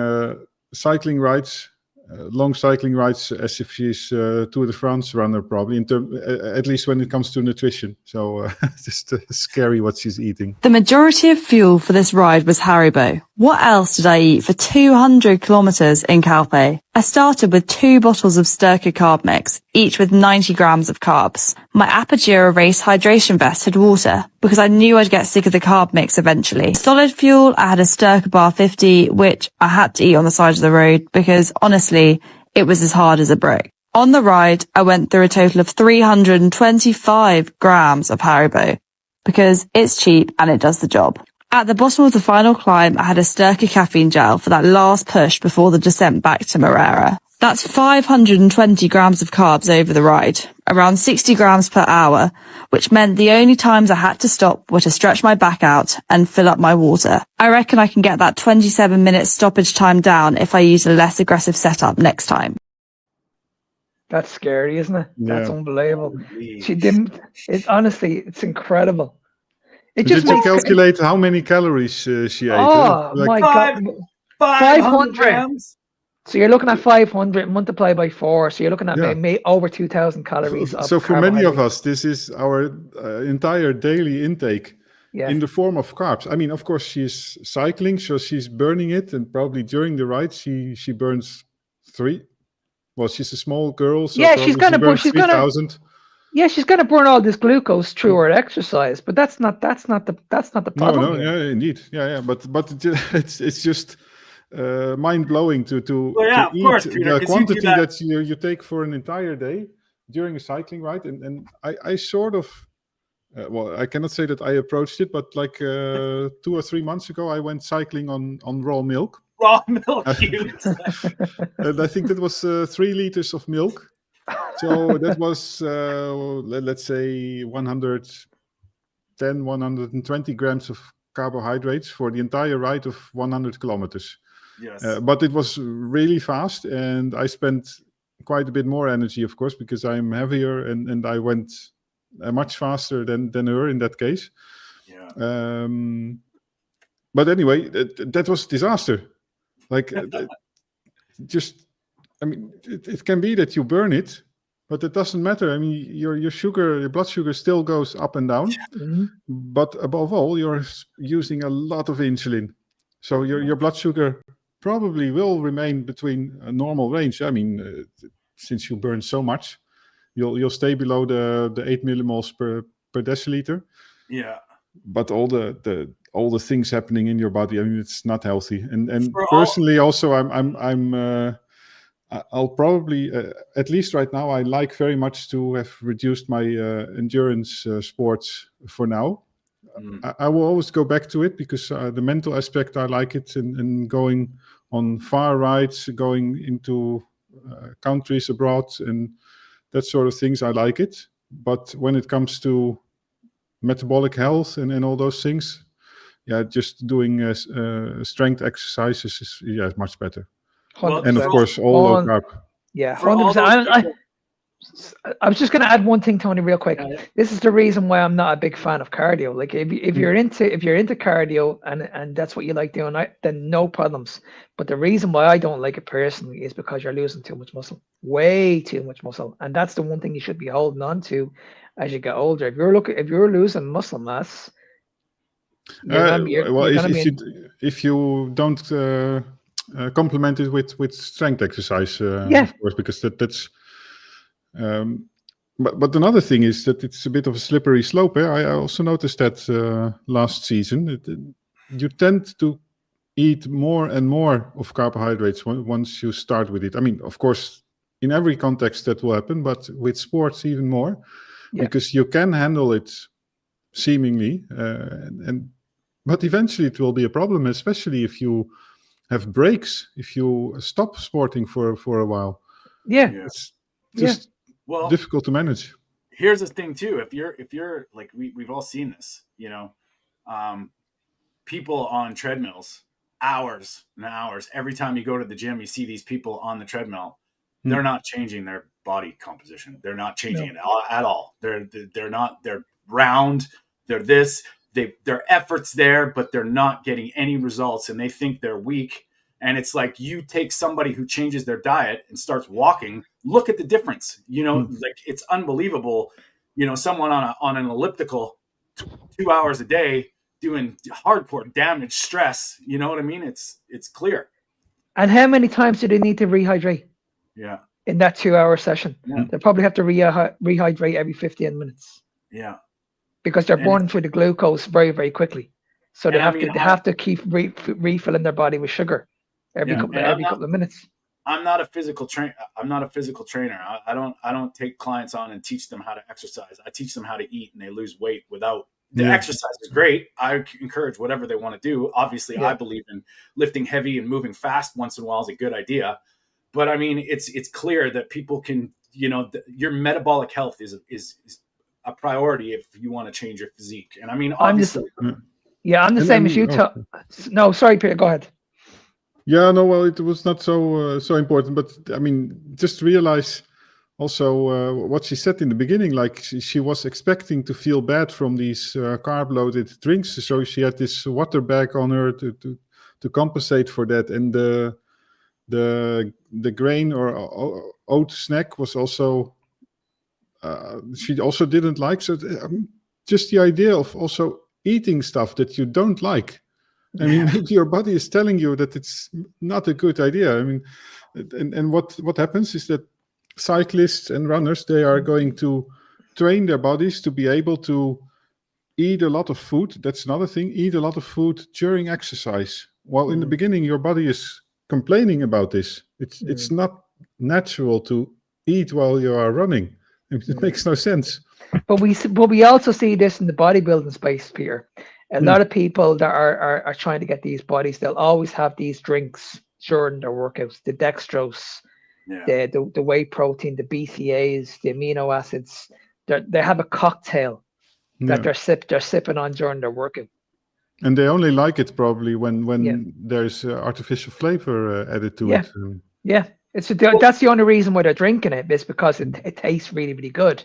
cycling rides, long cycling rides, as if she's Tour de France runner, probably, at least when it comes to nutrition. So just scary what she's eating. The majority of fuel for this ride was Haribo. What else did I eat for 200 kilometers in Calpe? I started with 2 bottles of Sturka carb mix, each with 90 grams of carbs. My Apogera race hydration vest had water, because I knew I'd get sick of the carb mix eventually. Solid fuel, I had a Sturka bar 50, which I had to eat on the side of the road, because honestly, it was as hard as a brick. On the ride, I went through a total of 325 grams of Haribo, because it's cheap and it does the job. At the bottom of the final climb, I had a Sturka caffeine gel for that last push before the descent back to Morera. That's 520 grams of carbs over the ride, around 60 grams per hour, which meant the only times I had to stop were to stretch my back out and fill up my water. I reckon I can get that 27-minute stoppage time down if I use a less aggressive setup next time. That's scary, isn't it? Yeah. That's unbelievable. She didn't. Honestly, it's incredible. It Did just you makes calculate how many calories she ate? Oh my God, 500 grams. So you're looking at 500 multiplied by 4. So you're looking at maybe over 2,000 calories. So for many of us, this is our entire daily intake in the form of carbs. I mean, of course, she's cycling, so she's burning it, and probably during the ride she burns 3. Well, she's a small girl, so she's gonna burn 3,000. Yeah, she's gonna burn all this glucose through her exercise, but that's not the problem. No, yeah, indeed, yeah. But it's just mind blowing to eat Peter, the quantity that you take for an entire day during a cycling ride, and I sort of. I cannot say that I approached it, but like 2 or 3 months ago, I went cycling on raw milk. Raw milk, and I think that was 3 liters of milk. So that was, let's say, 110, 120 grams of carbohydrates for the entire ride of 100 kilometers. Yes. But it was really fast, and I spent quite a bit more energy, of course, because I'm heavier, and I went much faster than her in that case. Yeah. But anyway, that was disaster. Like, just, I mean, it can be that you burn it, but it doesn't matter. I mean, your blood sugar still goes up and down. Mm-hmm. But above all, you're using a lot of insulin. So your blood sugar probably will remain between a normal range. I mean, since you burn so much, you'll stay below the 8 millimoles per deciliter. Yeah. But all the things happening in your body, I mean, it's not healthy. And personally, also, I'll probably, at least right now, I like very much to have reduced my endurance sports for now. I will always go back to it because the mental aspect, I like it, and going on far rides, going into countries abroad, and that sort of things, I like it. But when it comes to metabolic health and all those things, just doing strength exercises is much better. 100%. And of course, all low carb. Yeah, For all 100%. those people, I was just going to add one thing, Tony, real quick. Yeah. This is the reason why I'm not a big fan of cardio. Like if you're into cardio and that's what you like doing, then no problems. But the reason why I don't like it personally is because you're losing too much muscle, way too much muscle, and that's the one thing you should be holding on to as you get older. If you're losing muscle mass, if you don't complement it with strength exercise, of course, because that's. But another thing is that it's a bit of a slippery slope. I also noticed that last season, you tend to eat more and more of carbohydrates once you start with it. I mean, of course, in every context that will happen, but with sports even more, because you can handle it seemingly, but eventually it will be a problem, especially if you have breaks, if you stop sporting for a while. It's just difficult to manage. Here's the thing too. If you're like, we've all seen this, people on treadmills, hours and hours. Every time you go to the gym, you see these people on the treadmill. They're not changing their body composition. They're not changing it at all. They're not, they're round. They're this, their effort's there, but they're not getting any results, and they think they're weak. And it's like, you take somebody who changes their diet and starts walking, look at the difference, like it's unbelievable. Someone on an elliptical 2 hours a day doing hardcore damage stress. You know what I mean? It's clear. And how many times do they need to rehydrate? Yeah. In that 2 hour session, they probably have to rehydrate every 15 minutes. Yeah. Because they're burning through the glucose very, very quickly. So they have to keep refilling their body with sugar every couple of minutes. I'm not a physical trainer. I don't take clients on and teach them how to exercise. I teach them how to eat, and they lose weight without the exercise is great. I encourage whatever they want to do. Obviously, I believe in lifting heavy and moving fast once in a while is a good idea. But I mean, it's clear that people can, your metabolic health is a priority if you want to change your physique. And I mean, obviously, I'm the same as you. No, sorry, Peter, go ahead. Yeah, no, well, it was not so important, but I mean, just realize also what she said in the beginning. Like she was expecting to feel bad from these carb-loaded drinks, so she had this water bag on her to compensate for that, and the grain or oat snack was also she also didn't like. So just the idea of also eating stuff that you don't like. I mean, maybe your body is telling you that it's not a good idea. I mean, and what happens is that cyclists and runners, they are going to train their bodies to be able to eat a lot of food. That's another thing. Eat a lot of food during exercise. Well, in the beginning, your body is complaining about this. It's not natural to eat while you are running. It makes no sense. But we also see this in the bodybuilding space, Peter. A lot of people that are trying to get these bodies, they'll always have these drinks during their workouts, the dextrose, the whey protein, the BCAAs, the amino acids. They have a cocktail that they're sipping on during their workout. And they only like it probably when there's artificial flavor added to it. Yeah, that's the only reason why they're drinking it, is because it tastes really, really good.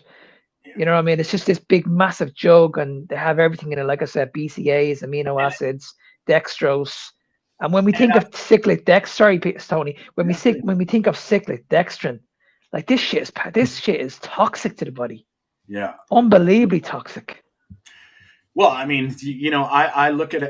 You know what I mean? It's just this big, massive jug, and they have everything in it. Like I said, BCAAs, amino acids, dextrose. And when we think of cyclic Tony, when we think of cyclic dextrin, like this shit is toxic to the body. Yeah, unbelievably toxic. Well, I mean, I look at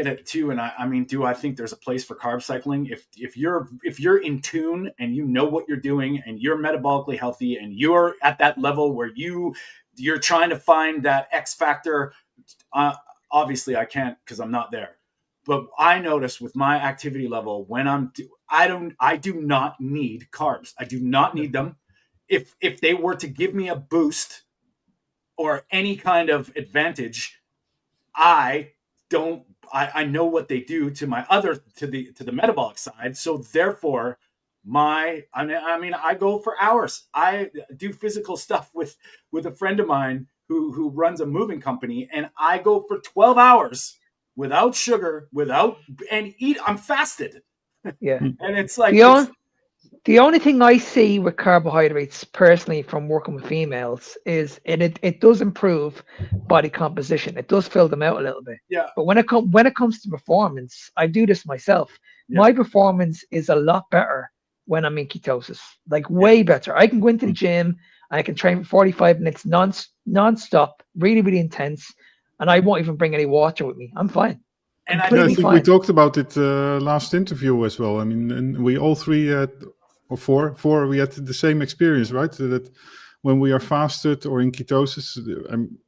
it too, and I mean, do I think there's a place for carb cycling? If you're in tune and you know what you're doing and you're metabolically healthy and you're at that level where you're trying to find that X factor, obviously I can't because I'm not there. But I notice with my activity level when I do not need carbs. I do not need them. If they were to give me a boost or any kind of advantage, I know what they do to the metabolic side. So therefore I go for hours. I do physical stuff with a friend of mine who runs a moving company, and I go for 12 hours without sugar, I'm fasted. Yeah. And it's like, The only thing I see with carbohydrates personally from working with females is it does improve body composition. It does fill them out a little bit. yeah, But when it comes to performance, I do this myself. yeah, My performance is a lot better when I'm in ketosis. Like way better. I can go into the gym, I can train for 45 minutes non-stop, really, really intense, and I won't even bring any water with me. I'm fine. And I Completely think we fine. talked about it last interview as well. I mean, and we all three had, or four, we had the same experience, right? That when we are fasted or in ketosis,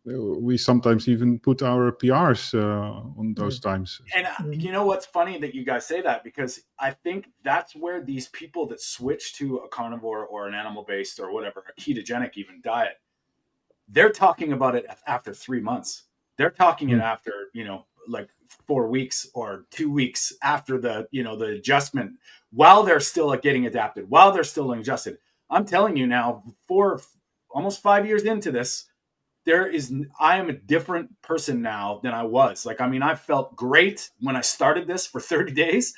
we sometimes even put our PRs on those times. And you know what's funny that you guys say that, because I think that's where these people that switch to a carnivore or an animal-based or whatever, a ketogenic even diet, they're talking about it after 3 months. They're talking it after, like 4 weeks or 2 weeks after the adjustment, while they're still getting adapted, while they're still adjusted. I'm telling you now, almost 5 years into this, I am a different person now than I was. Like, I mean, I felt great when I started this for 30 days,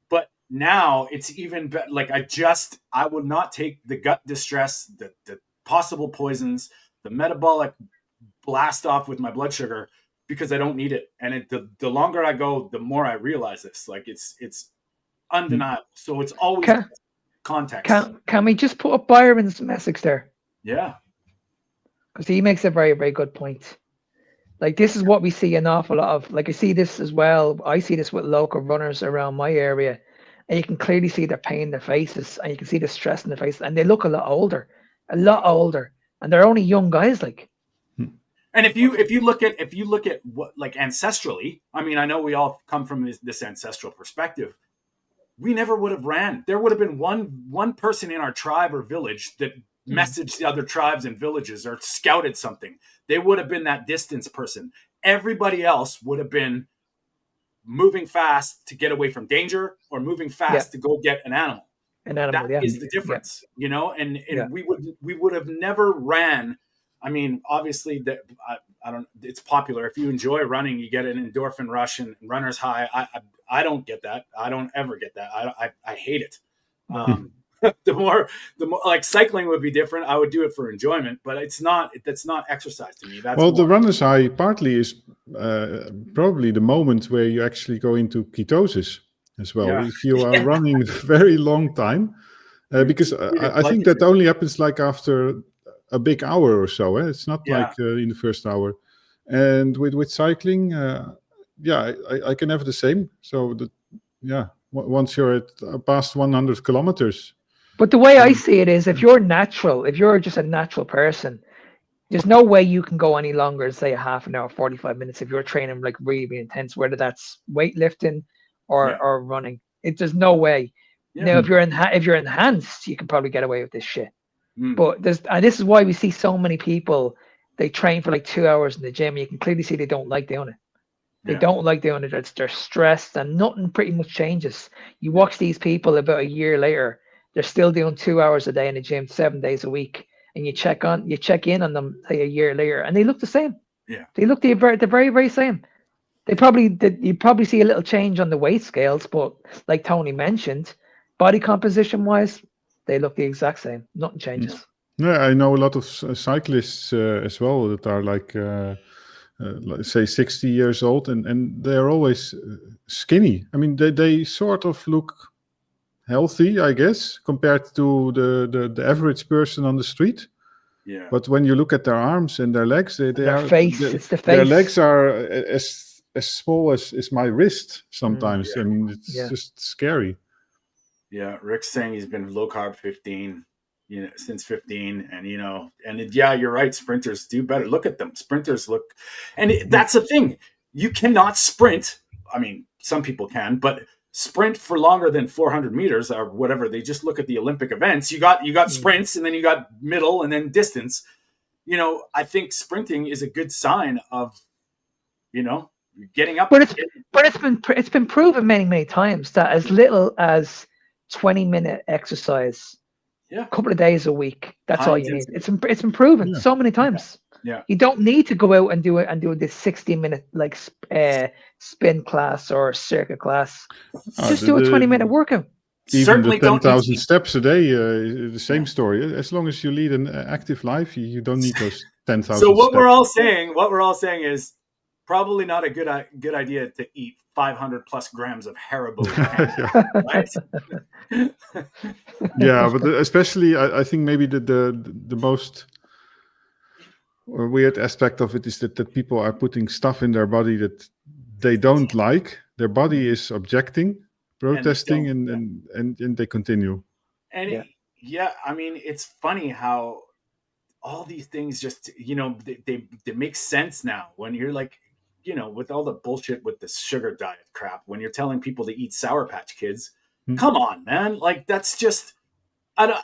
but now it's even better. Like, I would not take the gut distress, the possible poisons, the metabolic blast off with my blood sugar, because I don't need it. And the longer I go, the more I realize this. Like, it's undeniable. So it's always context. Can we just put up Byron's message there? Yeah. Because he makes a very, very good point. Like, this is what we see an awful lot of. Like, I see this as well. I see this with local runners around my area, and you can clearly see their pain in their faces, and you can see the stress in their faces, and they look a lot older, and they're only young guys. Like, and if you look at what, like, ancestrally, I mean, I know we all come from this ancestral perspective. We never would have ran. There would have been one person in our tribe or village that messaged the other tribes and villages or scouted something. They would have been that distance person. Everybody else would have been moving fast to get away from danger, or moving fast to go get an animal. That is the difference, and we would have never ran. I mean, obviously that I don't, it's popular. If you enjoy running, you get an endorphin rush and runner's high. I don't get that. I don't ever get that. I hate it. The more like, cycling would be different. I would do it for enjoyment, but that's not exercise to me. The runner's high partly is probably the moment where you actually go into ketosis as well. Yeah. If you are running a very long time, because I think that only happens like after a big hour or so. It's not like in the first hour. And with cycling, I can have the same. So once you're at past 100 kilometers. But the way I see it is, if you're just a natural person, there's no way you can go any longer, say a half an hour, 45 minutes, if you're training like really, really intense, whether that's weightlifting or running. There's no way. Yeah. Now, if you're enhanced, you can probably get away with this shit. But this is why we see so many people, they train for like 2 hours in the gym. You can clearly see they don't like doing it. They don't like doing it. They're stressed, and nothing pretty much changes. You watch these people about a year later, they're still doing 2 hours a day in the gym, 7 days a week. And you check in on them, say, a year later, and they look the same. Yeah. They look the very, very same. You probably see a little change on the weight scales, but like Tony mentioned, body composition wise, they look the exact same. Nothing changes. Yeah, I know a lot of cyclists as well that are like, say 60 years old, and they're always skinny. I mean, they sort of look healthy, I guess, compared to the average person on the street. Yeah. But when you look at their arms and their legs, it's the face. Their legs are as small as my wrist sometimes. I mean, it's just scary. Yeah, Rick's saying he's been low carb 15, since 15, and you're right. Sprinters do better. Look at them. Sprinters look, and that's the thing. You cannot sprint. I mean, some people can, but sprint for longer than 400 meters or whatever. They just look at the Olympic events. You got sprints, and then you got middle, and then distance. I think sprinting is a good sign of, getting up. But it's been proven many, many times that as little as 20-minute exercise, a couple of days a week, that's all you need. It's been proven so many times. Yeah. You don't need to go out and do this 60-minute like spin class or circuit class. Just do a 20-minute workout. Even Certainly the don't need 10,000 to- steps a day, the same story. As long as you lead an active life, you don't need those 10,000 So what steps. we're all saying is probably not a good idea to eat 500 plus grams of Haribo, right? Yeah, but especially I think maybe the most weird aspect of it is that people are putting stuff in their body that they don't like. Their body is objecting, protesting, and they continue. And yeah, I mean, it's funny how all these things just, they make sense now when you're like, with all the bullshit with the sugar diet crap, when you're telling people to eat Sour Patch Kids, come on, man. Like, that's just,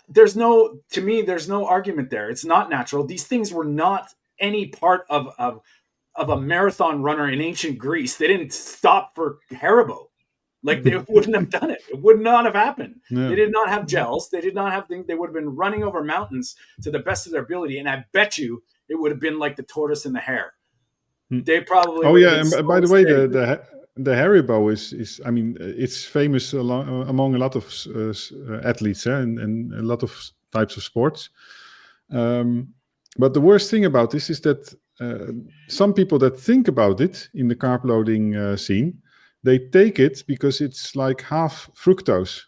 there's no argument there. It's not natural. These things were not any part of a marathon runner in ancient Greece. They didn't stop for Haribo. Like, they wouldn't have done it. It would not have happened. Yeah. They did not have gels. They did not have things. They would have been running over mountains to the best of their ability. And I bet you it would have been like the tortoise and the hare. They probably. Oh yeah, and by the way, the Haribo is I mean, it's famous among a lot of athletes and a lot of types of sports. But the worst thing about this is that some people that think about it in the carb loading scene, they take it because it's like half fructose.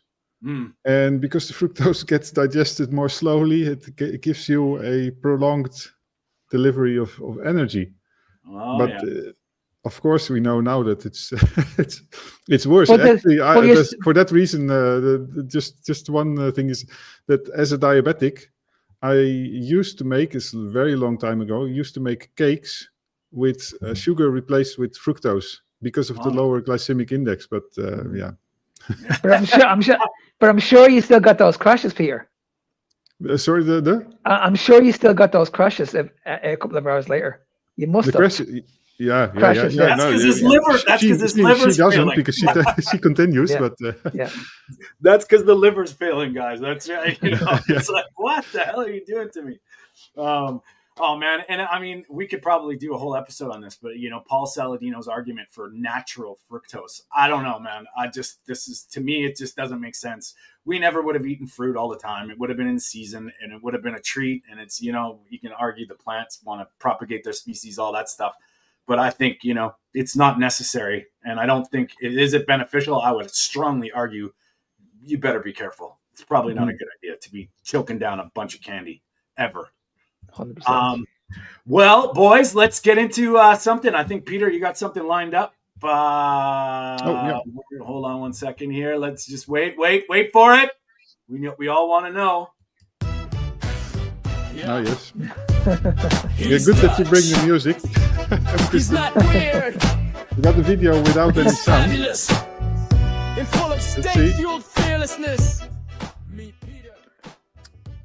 And because the fructose gets digested more slowly, it gives you a prolonged delivery of energy. Oh, but yeah. Of course, we know now that it's worse. But actually, for that reason, just one thing is that as a diabetic, I used to make, it's a very long time ago, used to make cakes with sugar replaced with fructose because of the lower glycemic index. But yeah. But I'm sure you still got those crashes, Peter. Sorry, I'm sure you still got those crashes a couple of hours later. You must have. Yeah. That's because his liver. That's because his liver's she doesn't failing. Because she continues, Yeah. but Yeah. That's because the liver's failing, guys. That's right. It's like, what the hell are you doing to me? Oh man, and I mean, we could probably do a whole episode on this, but Paul Saladino's argument for natural fructose. I don't know, man. To me, it just doesn't make sense. We never would have eaten fruit all the time. It would have been in season, and it would have been a treat. And it's, you can argue the plants want to propagate their species, all that stuff. But I think, it's not necessary. And I don't think is it beneficial. I would strongly argue you better be careful. It's probably not a good idea to be choking down a bunch of candy ever. 100%. Well, boys, let's get into something. I think, Peter, you got something lined up. Yeah. Hold on one second here. Let's just wait for it. We all want to know. Oh, yes. Yeah, good that you bring the music. He's not weird. We got the video without any sound. Fabulous. And full of see. state-fueled fearlessness.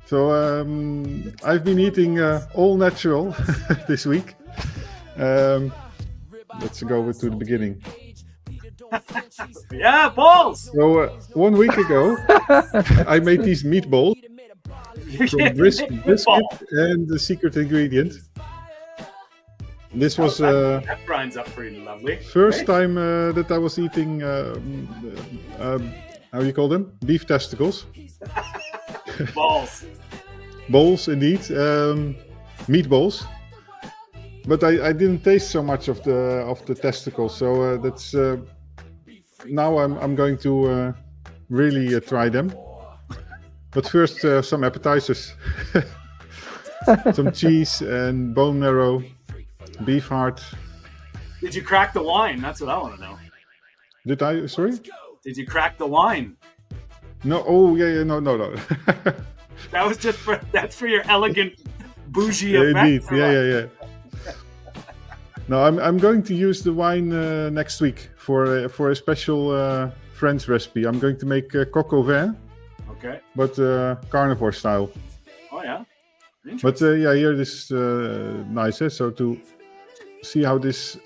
So I've been eating all natural this week. Let's go to the beginning. Yeah, balls. So 1 week ago, I made these meatballs from brisket and the secret ingredient. This was that grinds up pretty lovely. first time that I was eating how you call them? Beef testicles. Balls. Balls, indeed. Meatballs. But I didn't taste so much of the testicles, so that's now I'm going to really try them. But first, some appetizers. Some cheese and bone marrow, beef heart. Did you crack the wine? That's what I want to know. Did I? Sorry? Did you crack the wine? No. Oh yeah. No. That was just that's for your elegant bougie Yeah, effect. indeed. Yeah. No, I'm going to use the wine next week for a special French recipe. I'm going to make coq au vin, Okay. but carnivore style. Oh yeah. But yeah, here this is nice. So to see how this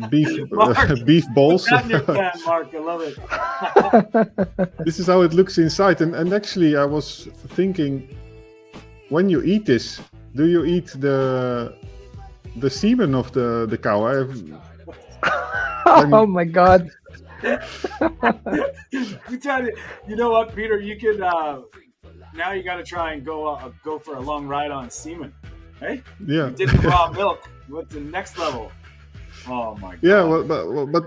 beef balls. Got in your plan, Mark. I love it. This is how it looks inside. And actually, I was thinking, when you eat this, do you eat the semen of the cow? Oh my God. We tell you, you know what, Peter? You could now you got to try and go for a long ride on semen. Hey, Yeah. you did the raw milk. What's the next level? Oh my God. Yeah, but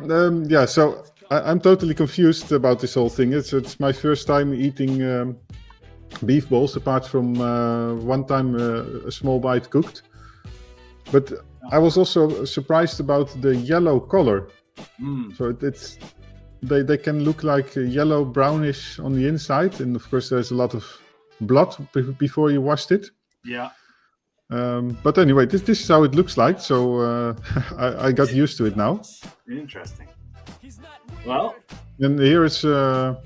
yeah. So I'm totally confused about this whole thing. It's my first time eating beef balls, apart from one time a small bite cooked. But I was also surprised about the yellow color. So they can look like yellow brownish on the inside, and of course there's a lot of blood before you washed it. Yeah. But anyway, this is how it looks like. So I got used to it now. Interesting. Well, and here is how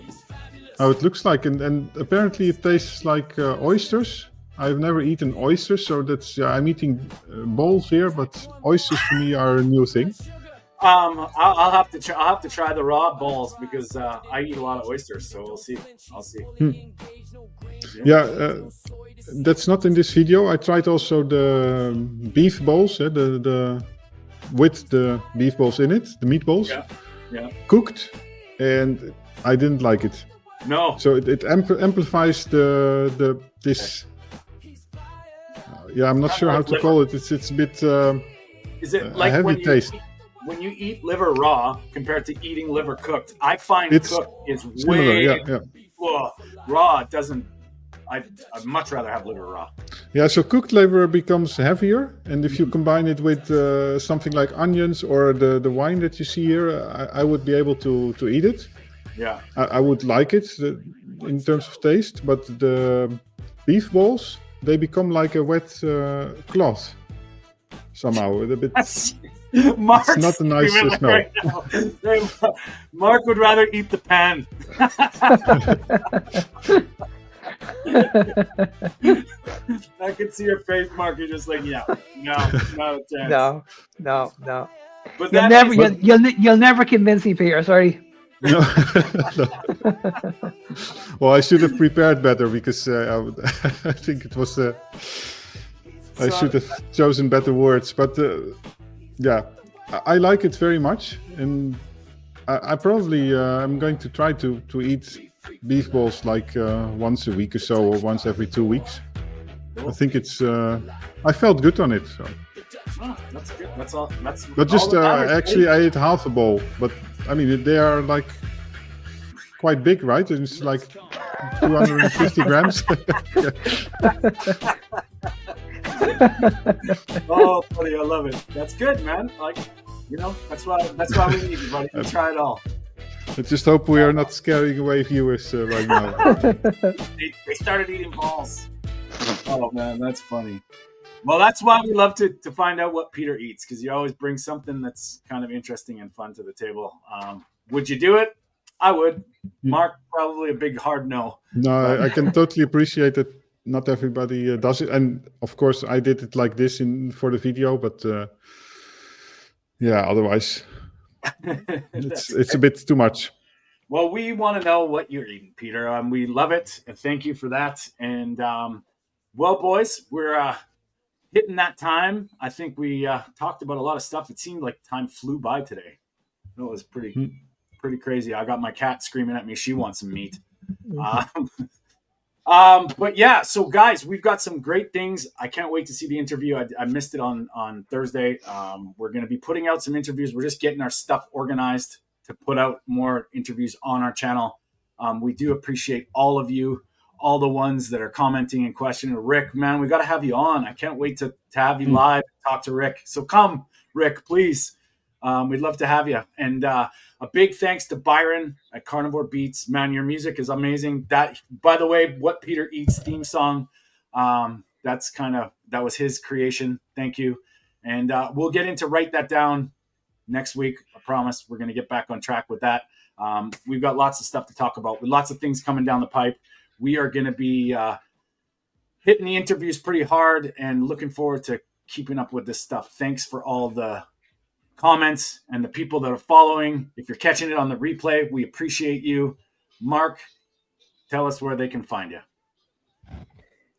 it looks like, and apparently it tastes like oysters. I've never eaten oysters, so that's I'm eating balls here, but oysters for me are a new thing. I'll have to try the raw balls because I eat a lot of oysters, so we'll see. I'll see. Yeah, that's not in this video. I tried also the beef balls, the with the beef balls in it, the meatballs, yeah, cooked, and I didn't like it. No. So it amplifies this. Yeah, I'm not sure how to call it. It's a bit. Is it like heavy when taste? When you eat liver raw compared to eating liver cooked? I find It's cooked is similar, way yeah. Raw doesn't. I'd much rather have liver raw. Yeah, so cooked liver becomes heavier, and if you combine it with something like onions or the wine that you see here, I would be able to eat it. Yeah, I would like it in terms of taste, but the beef balls, they become like a wet cloth somehow. A bit. Mark's It's not a nice smell. right now. Mark would rather eat the pan. I could see your face, Mark. You're just like, yeah, no, not a chance. No. But You'll never convince me, Peter. Sorry. No. Well, I should have prepared better because I think it was. I should have chosen better words, but yeah, I like it very much, and I probably I'm going to try to eat beef balls like once a week or so, or once every 2 weeks. I think it's. I felt good on it. So. Oh, that's good. That's all. But just actually, I ate half a bowl. But I mean, they are like quite big, right? It's like 250 grams. Oh, buddy, I love it. That's good, man. Like, that's why we need you, buddy. You try it all. I just hope we are not scaring away viewers right now. They started eating balls. Oh man, that's funny. Well, that's why we love to find out what Peter eats, because you always bring something that's kind of interesting and fun to the table. Would you do it? I would. Mark, probably a big hard no. No, I can totally appreciate that not everybody does it. And of course, I did it like this for the video, but yeah, otherwise, it's a bit too much. Well, we want to know what you're eating, Peter. We love it, and thank you for that. And well, boys, we're hitting that time. I think we talked about a lot of stuff. It seemed like time flew by today. It was pretty crazy. I got my cat screaming at me. She wants some meat. But yeah, so guys, we've got some great things. I can't wait to see the interview. I missed it on Thursday. We're going to be putting out some interviews. We're just getting our stuff organized to put out more interviews on our channel. We do appreciate all of you, all the ones that are commenting and questioning. Rick, man, we got to have you on. I can't wait to have you live, talk to Rick. So come, Rick, please. We'd love to have you. And a big thanks to Byron at Carnivore Beats. Man, your music is amazing. That, by the way, What Peter Eats theme song, that was his creation. Thank you. And we'll get into Write That Down next week. I promise we're going to get back on track with that. We've got lots of stuff to talk about with lots of things coming down the pipe. We are going to be hitting the interviews pretty hard and looking forward to keeping up with this stuff. Thanks for all the comments and the people that are following. If you're catching it on the replay, we appreciate you. Mark, tell us where they can find you.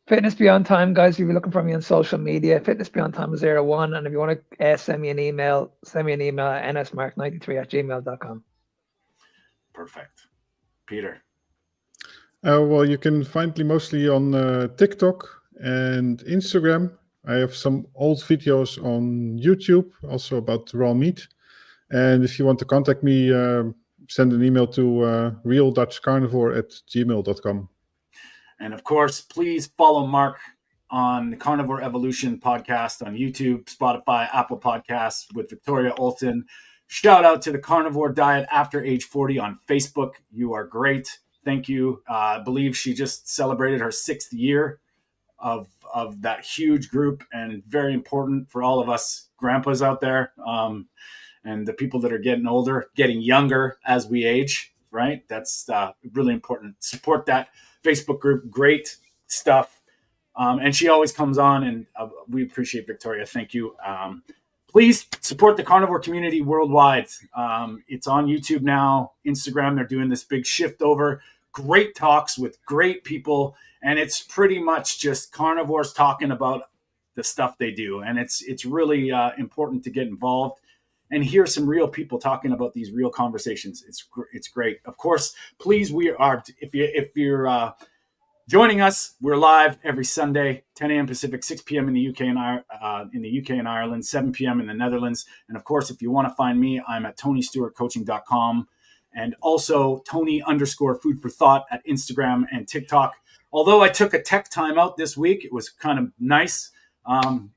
Fitness Beyond Time, guys. If you're looking for me on social media, Fitness Beyond Time 01. And if you want to send me an email at nsmark93@gmail.com. Perfect. Peter. Well, you can find me mostly on TikTok and Instagram. I have some old videos on YouTube, also about raw meat. And if you want to contact me, send an email to realdutchcarnivore@gmail.com. And of course, please follow Mark on the Carnivore Evolution podcast on YouTube, Spotify, Apple Podcasts with Victoria Olsen. Shout out to the Carnivore Diet After Age 40 on Facebook. You are great. Thank you. I believe she just celebrated her 6th year of that huge group, and very important for all of us grandpas out there, and the people that are getting older, getting younger as we age, right? That's really important. Support that Facebook group. Great stuff. And she always comes on, and we appreciate Victoria. Thank you. Please support the carnivore community worldwide. It's on YouTube now, Instagram. They're doing this big shift over. Great talks with great people, and it's pretty much just carnivores talking about the stuff they do. And it's really important to get involved and hear some real people talking about these real conversations. It's great. Of course, please, we are, if you're joining us, we're live every Sunday, 10 a.m. Pacific, 6 p.m. in the UK and Ireland, 7 p.m. in the Netherlands. And of course, if you want to find me, I'm at TonyStewartCoaching.com, and also Tony_Food for Thought at Instagram and TikTok. Although I took a tech time out this week, it was kind of nice.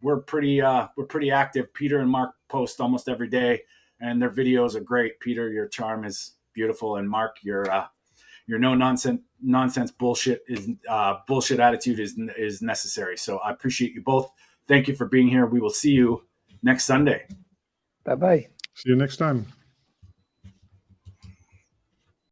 We're pretty active. Peter and Mark post almost every day, and their videos are great. Peter, your charm is beautiful, and Mark, your no nonsense bullshit attitude is necessary. So I appreciate you both. Thank you for being here. We will see you next Sunday. Bye-bye. See you next time.